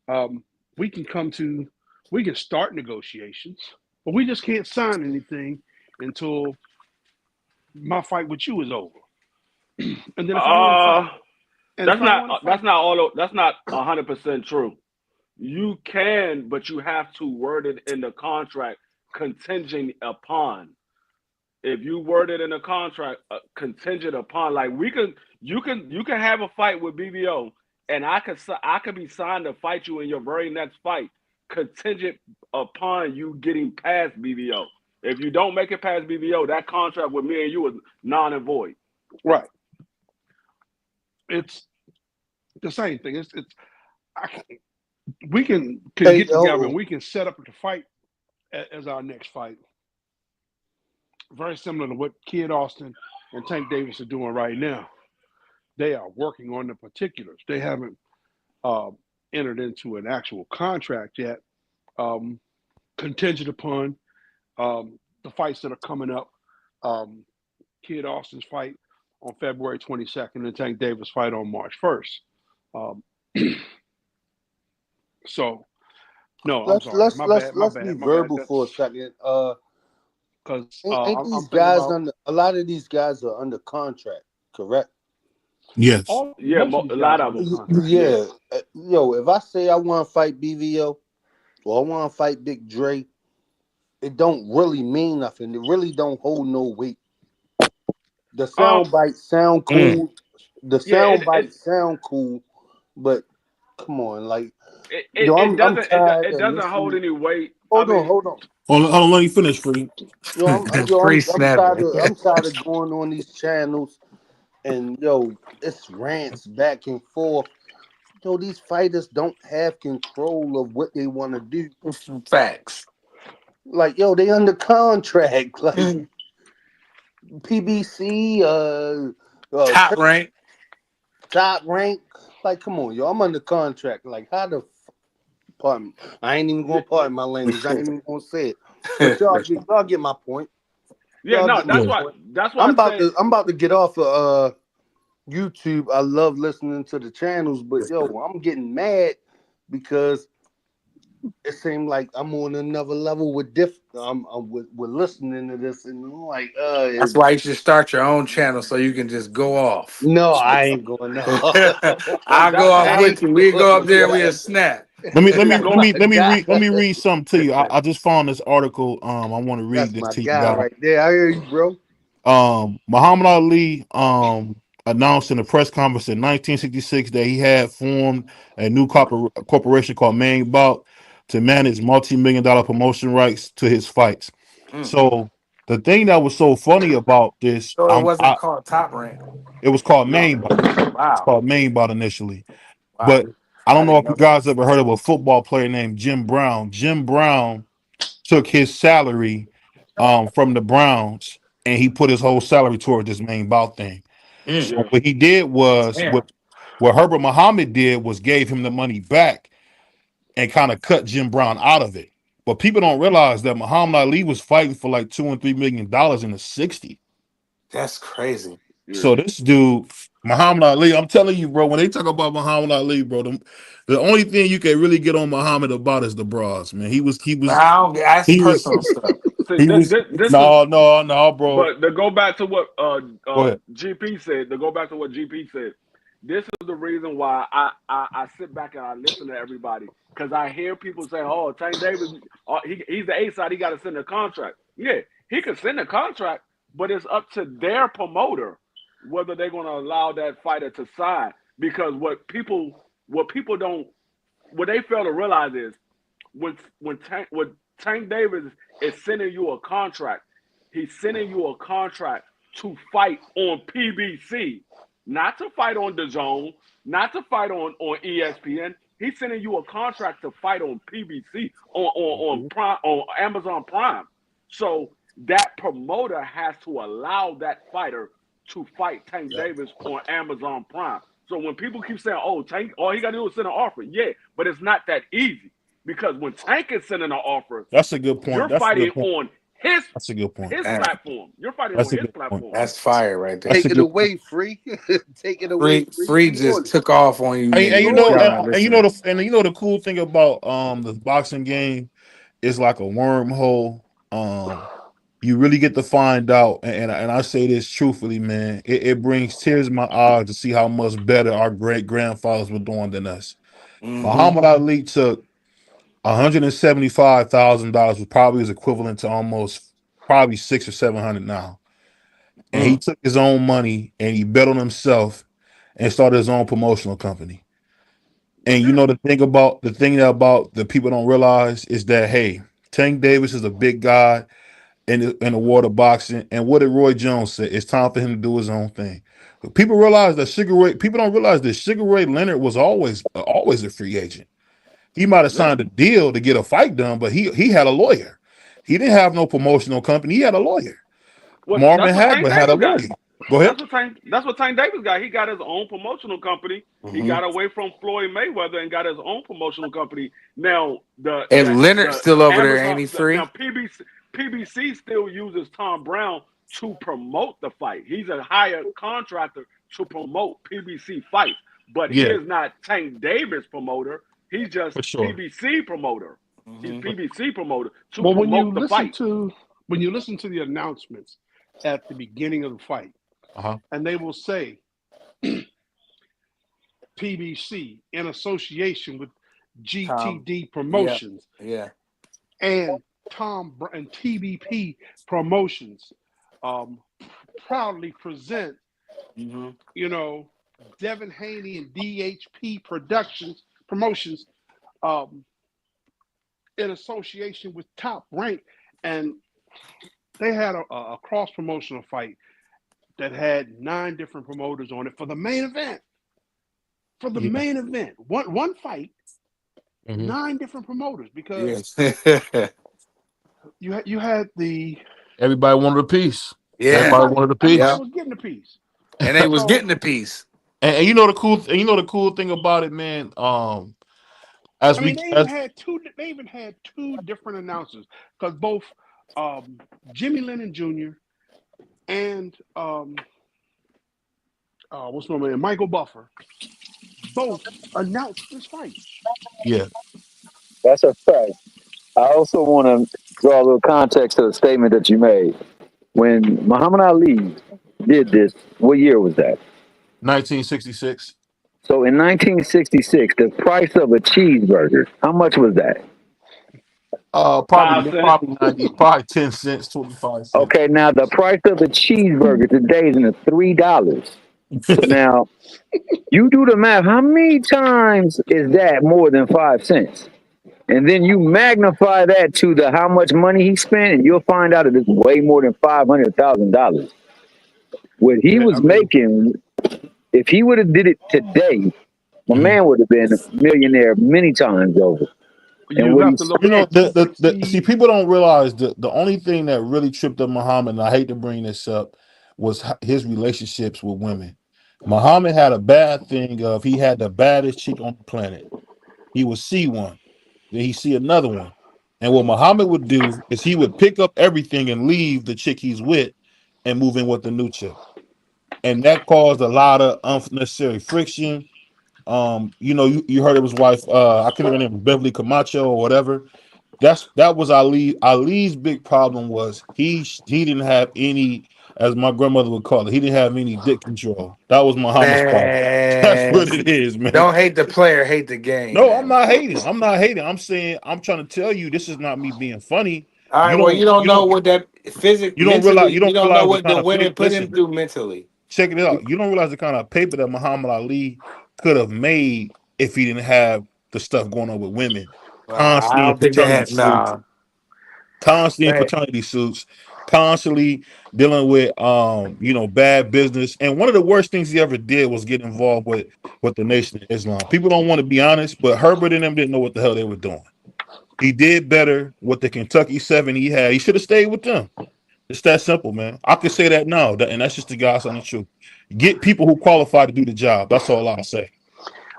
Um, we can come to, we can start negotiations, but we just can't sign anything until my fight with you is over. And then if I want to fight, Uh, and if I want to fight, that's not all. That's not 100% true. You can, but you have to word it in the contract contingent upon. If you word it in the contract contingent upon, like you can have a fight with BVO, and I could be signed to fight you in your very next fight, contingent upon you getting past BVO. If you don't make it past BVO, that contract with me and you is non and void. right? It's the same thing. It's I can, we can hey get together and yo, we can set up the fight as our next fight. Very similar to what Kid Austin and Tank Davis are doing right now. They are working on the particulars. They haven't uh, entered into an actual contract yet, um, contingent upon the fights that are coming up. Um, Kid Austin's fight on February 22nd and Tank Davis' fight on March 1st. Um, So no, I'm sorry. My bad. My Let's be bad. My bad. verbal for a That's second. because Ain't I'm these thinking guys about under? A lot of these guys are under contract, correct? Yes. all. Yeah, Most of these a lot guys are of under them. contract. Yeah. Yeah. Yo, if I say I want to fight BVO or I want to fight Big Dre, it don't really mean nothing. It really don't hold no weight. The Um. sound bites sound Mm. cool. The Yeah. sound bites sound cool, but come on, like It I'm doesn't tired it of doesn't hold listening. any weight. I Hold on, mean, hold on. Hold on, let me finish, free. Free I'm tired snapping. of going on these channels and it's rants back and forth. These fighters don't have control of what they want to do. Facts. Like, they under contract. Like PBC, Top rank. top rank. Like, come on, yo, I'm under contract. Like, how the pardon? I ain't even gonna pardon my language. I ain't even gonna say it. But y'all get my point. yeah. Y'all No, get my Yeah. point. that's why I said I'm about to get off of YouTube. I love listening to the channels, but I'm getting mad because it seemed like I'm on another level with with listening to this, and I'm like, That's why you should start your own channel so you can just go off. no, I ain't going no. I'll go that off I that with ain't you. We going go up there and no. we'll snap. go. My Let guy. me read something to you. I just found this article. I want to read That's this my to you guy guys. right there. I hear you, bro. Muhammad Ali announced in a press conference in 1966 that he had formed a new corporation called Main Bout to manage multi-million dollar promotion rights to his fights. Mm. So the thing that was so funny about this, So it wasn't called top rank. it was called No. Main Bout. It's Wow. called Main Bout initially, Wow. but I I don't know didn't if you know that. guys ever heard of a football player named Jim Brown. Jim Brown took his salary from the Browns and he put his whole salary toward this Main Bout thing. Mm. So Yeah. what he did was Damn. what Herbert Muhammad did was gave him the money back and kind of cut Jim Brown out of it. But people don't realize that Muhammad Ali was fighting for like $2 and $3 million in the '60s. That's crazy. Yeah. So this dude, Muhammad Ali, I'm telling you, bro, when they talk about Muhammad Ali, bro, the only thing you can really get on Muhammad about is the bras, man. I don't, that's He was personal stuff. See, he was this is. no, bro. But to go back to what Go ahead. GP said, this is the reason why I sit back and I listen to everybody because I hear people say, "Oh, Tank Davis, he's the A side. He got to send a contract." Yeah, he could send a contract, but it's up to their promoter whether they're going to allow that fighter to sign. Because what people don't what they fail to realize is when Tank Davis is sending you a contract, he's sending you a contract to fight on PBC, not to fight on the Zone, not to fight on ESPN. He's sending you a contract to fight on PBC on Mhm. Prime on Amazon Prime. So that promoter has to allow that fighter to fight Tank Yep. Davis on Amazon Prime. So when people keep saying, "Oh, Tank, all he got to do is send an offer," yeah, but it's not that easy because when Tank is sending an offer, That's a good point. you're That's a fighting good point. on his That's a good point. his That, platform. You're fighting That's on a his good point. platform. that's fire right there. That's a Take it good point. away, free. Take it away, Free, free. free We on just it. took off on you And We you niggas. know, on Y'all it. not listening. the cool thing about the boxing game is like a wormhole. You really get to find out, and I say this truthfully, man. It brings tears in my eyes to see how much better our great grandfathers were doing than us. Mm-hmm. Muhammad Ali took $175,000, which probably is equivalent to almost probably 600 or 700 now. And he Mm. took his own money and he bet on himself and started his own promotional company. And you Yeah, know the thing about the people don't realize is that hey, Tank Davis is a big guy in the world of boxing. And what did Roy Jones say? It's time for him to do his own thing. People don't realize that Sugar Ray Leonard was always a free agent. He might have yeah. signed a deal to get a fight done, but he had a lawyer. He didn't have no promotional company. He had a lawyer. Well, that's Marvin what Tank Hagler had a Davis got. lawyer. Go ahead. That's what Tank Davis got. He got his own promotional company. He Mm-hmm. got away from Floyd Mayweather and got his own promotional company. Now And Leonard's the still over there, ain't Amazon he now free? PBC still uses Tom Brown to promote the fight. He's a hired contractor to promote PBC fights, but he Yeah. is not Tank Davis promoter. He's just For sure. PBC promoter. He's PBC promoter to Well, promote the fight. when you listen to the announcements at the beginning of the fight, and they will say PBC in association with GTD Promotions, and and TBP Promotions, proudly present, Devin Haney and DHP Promotions, in association with Top Rank, and they had a cross promotional fight that had 9 different promoters on it for the main event. One fight, 9 different promoters, because you had the everybody wanted a piece. Everybody wanted a piece. Everybody was getting a piece, and they was getting a piece. And you know the cool thing about it, man. They even had 2 different announcers, because both Jimmy Lennon Jr. and what's my man, Michael Buffer, both announced this fight. Yeah, that's a fact. I also want to draw a little context to the statement that you made. When Muhammad Ali did this, what year was that? 1966. So in 1966, the price of a cheeseburger, how much was that? Probably 10 cents, 25 cents. Okay, now the price of a cheeseburger today is in the $3. So now you do the math. How many times is that more than 5 cents? And then you magnify that to the how much money he spent, and you'll find out that it's way more than $500,000. What he was making, if he would have did it today, my man would have been a millionaire many times over. And see, people don't realize the only thing that really tripped up Muhammad, and I hate to bring this up, was his relationships with women. Muhammad had a bad thing of he had the baddest chick on the planet. He would see one, then he see another one. And what Muhammad would do is he would pick up everything and leave the chick he's with and move in with the new chick. And that caused a lot of unnecessary friction. You heard of his wife, I can't remember her name, Beverly Camacho or whatever. That was Ali's big problem was he didn't have any, as my grandmother would call it, he didn't have any dick control. That was Muhammad's problem. That's what it is, man. Don't hate the player, hate the game. No, man. I'm not hating. I'm saying, I'm trying to tell you, this is not me being funny. All right, you don't know what that physically. You don't know what the women put him through mentally. Check it out. You don't realize the kind of paper that Muhammad Ali could have made if he didn't have the stuff going on with women. Constantly in paternity suits, constantly dealing with bad business. And one of the worst things he ever did was get involved with the Nation of Islam. People don't want to be honest, but Herbert and them didn't know what the hell they were doing. He did better with the Kentucky 7 he had. He should have stayed with them. It's that simple, man. I could say that now, and that's just the God's honest truth. Get people who qualify to do the job. That's all I'll say.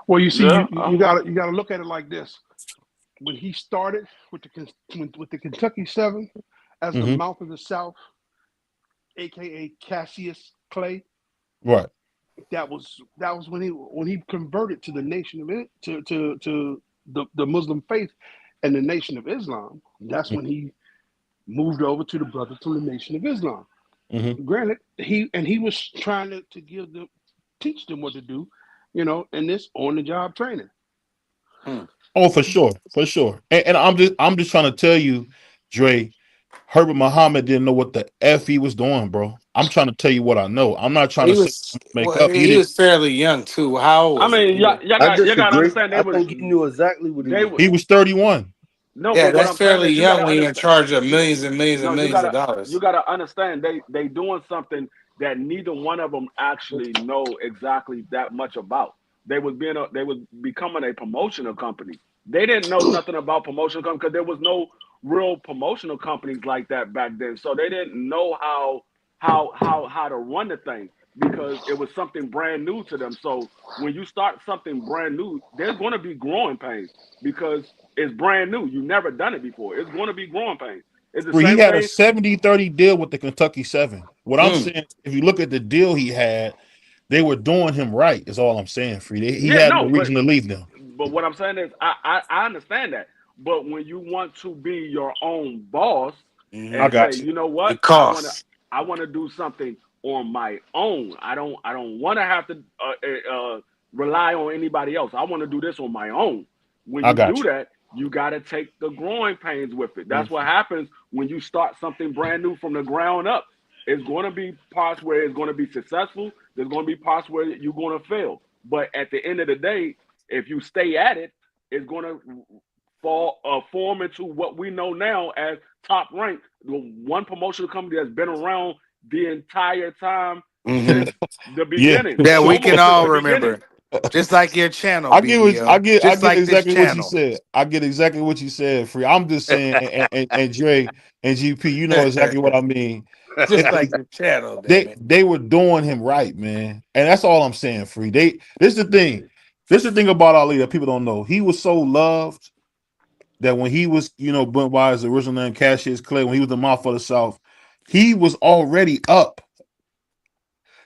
Well, you see, you gotta look at it like this. When he started with the Kentucky 7 as the mouth of the South, aka Cassius Clay, right? That was when he converted to the Nation of it to the Muslim faith and the Nation of Islam. That's when he moved over to the brother to the Nation of Islam. Granted, he was trying to teach them what to do, in this on the job training. Oh, for sure. And I'm just trying to tell you, Dre, Herbert Muhammad didn't know what the F he was doing, bro. I'm trying to tell you what I know. I'm not trying to make up. He was fairly young too. How old? I mean, y'all got to understand. I think he knew exactly what he was. He was 31. No, yeah, that's fairly young when you're in charge of millions and millions and millions of dollars. You got to understand, they doing something that neither one of them actually know exactly that much about. They was becoming a promotional company. They didn't know nothing about promotional company because there was no real promotional companies like that back then. So they didn't know how to run the thing because it was something brand new to them. So when you start something brand new, there's going to be growing pains because it's brand new. You've never done it before. It's going to be growing pains. He had a 70-30 deal with the Kentucky 7. What I'm saying, if you look at the deal he had, they were doing him right, is all I'm saying, Free. He had no reason to leave them. but what I'm saying is, I understand that. But when you want to be your own boss I and say, got you. you know what, It costs. I wanna do something on my own. I don't want to have to rely on anybody else. I want to do this on my own. When I you got do you. that, you got to take the growing pains with it. That's Mhm. what happens when you start something brand new from the ground up. It's going to be parts where it's going to be successful. There's going to be parts where you're going to fail. But at the end of the day, if you stay at it, it's going to form into what we know now as top rank, the one promotional company that's been around the entire time Mm-hmm. since the Yeah. beginning, That we can almost since all the beginning. remember. Just like your channel, I get what BVO. I Just get like this exactly what you channel. said. I get exactly what you said, Free. I'm just saying, and Dre and GP, you know exactly what I mean. Just like your channel, damn it. They were doing him right, man, and that's all I'm saying. Free. This is the thing. This is the thing about Ali that people don't know. He was so loved that when he was, went by his original name, Cassius Clay, when he was the mouth of the South, he was already up.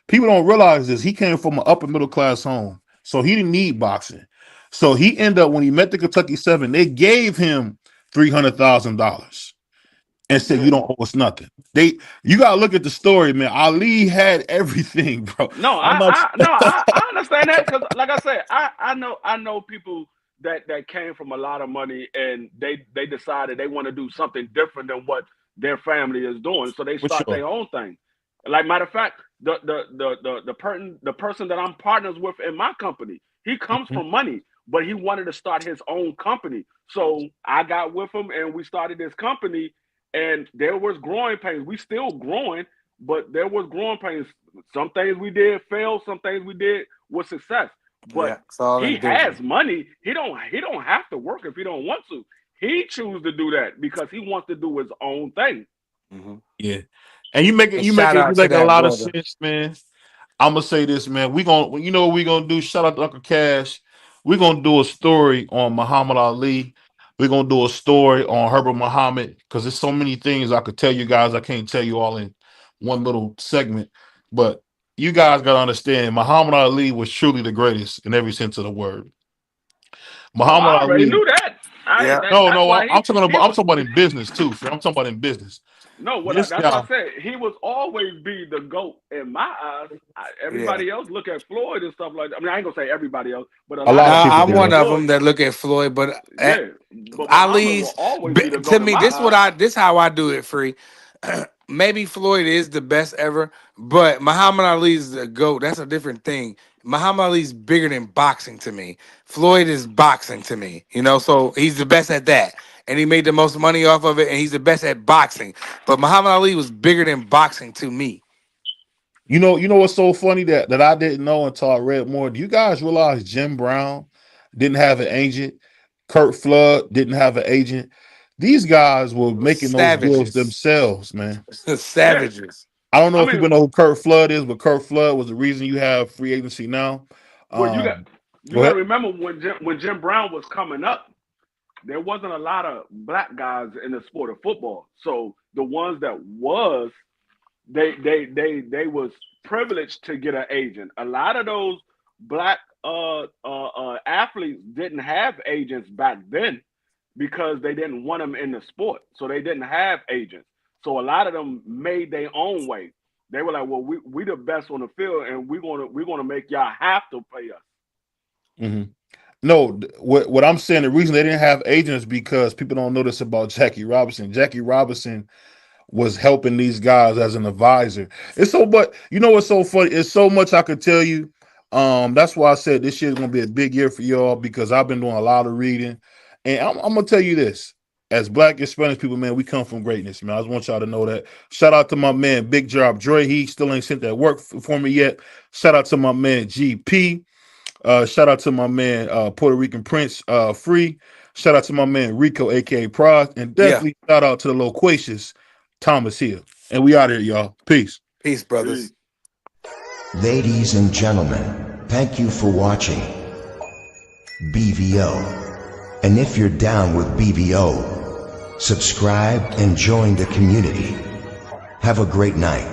People don't realize this. He came from an upper middle class home, so he didn't need boxing. So he ended up when he met the Kentucky Seven, they gave him $300,000 and said, "You Yeah. don't owe us nothing." You gotta look at the story, man. Ali had everything, bro. No, I'm not. I understand that because, like I said, I know people that came from a lot of money and they decided they want to do something different than what their family is doing, so they For start sure. their own thing. Like matter of fact, the person that I'm partners with in my company, he comes Mhm. from money, but he wanted to start his own company. So I got with him and we started this company, and there was growing pains. We still growing, but there was growing pains. Some things we did fail, some things we did with success. Yeah, But it's all he in division. has money. He don't have to work if he don't want to. He chooses to do that because he wants to do his own thing. Mm-hmm. Yeah, and you make it. And You make shout it. You out to make a that lot of brother. sense, man. I'm gonna say this, man. You know what we gonna do? Shout out to Uncle Cash. We're gonna do a story on Muhammad Ali. We're gonna do a story on Herbert Muhammad because there's so many things I could tell you guys. I can't tell you all in one little segment, but you guys gotta understand, Muhammad Ali was truly the greatest in every sense of the word. Oh, Muhammad I already Ali. knew that. Yeah. No, That's no, why he I'm was talking about in business too. Fred. I'm talking about in business. no. This That's what guy. I said. He was always be the GOAT in my eyes. Yeah. Everybody else look at Floyd and stuff like that. I mean, I ain't gonna say everybody else, but a A lot lot of of Now people people I'm look do. at one of Floyd. them that look at Floyd, but Yeah, but Muhammad will Ali's always be the to GOAT in me. my eyes. This how I do it. Free. Maybe Floyd is the best ever, but Muhammad Ali's the GOAT. That's a different thing. Muhammad Ali's bigger than boxing to me. Floyd is boxing to me, so he's the best at that. And he made the most money off of it, and he's the best at boxing. But Muhammad Ali was bigger than boxing to me. You know what's so funny that I didn't know until I read more. Do you guys realize Jim Brown didn't have an agent? Kurt Flood didn't have an agent. These guys were making those deals Savages. themselves, man. Yeah, Savages. I don't know I if people mean, know who Kurt Flood is, but Kurt Flood was the reason you have free agency now. well, Um, you Go got to ahead. remember when Jim Brown was coming up, there wasn't a lot of black guys in the sport of football. So the ones that was, they was privileged to get an agent. A lot of those black athletes didn't have agents back then because they didn't want them in the sport, so they didn't have agents. So a lot of them made their own way. They were like, "Well, we the best on the field, and we're gonna make y'all have to pay us." Mhm. No, what I'm saying, the reason they didn't have agents is because people don't know this about Jackie Robinson. Jackie Robinson was helping these guys as an advisor. It's so, but you know what's so funny? It's so much I could tell you. That's why I said this year is gonna be a big year for y'all because I've been doing a lot of reading, and I'm gonna tell you this: as Black and Spanish people, man, we come from greatness, man. I just want y'all to know that. Shout out to my man, Big Job Dre. He still ain't sent that work for me yet. Shout out to my man, GP. Shout out to my man, Puerto Rican Prince, Free. Shout out to my man, Rico, aka Prod. And Yeah. definitely shout out to the loquacious Thomas Hill. And we out here, y'all. Peace. Peace, brothers. Ladies and gentlemen, thank you for watching BVO. And if you're down with BVO, subscribe and join the community. Have a great night.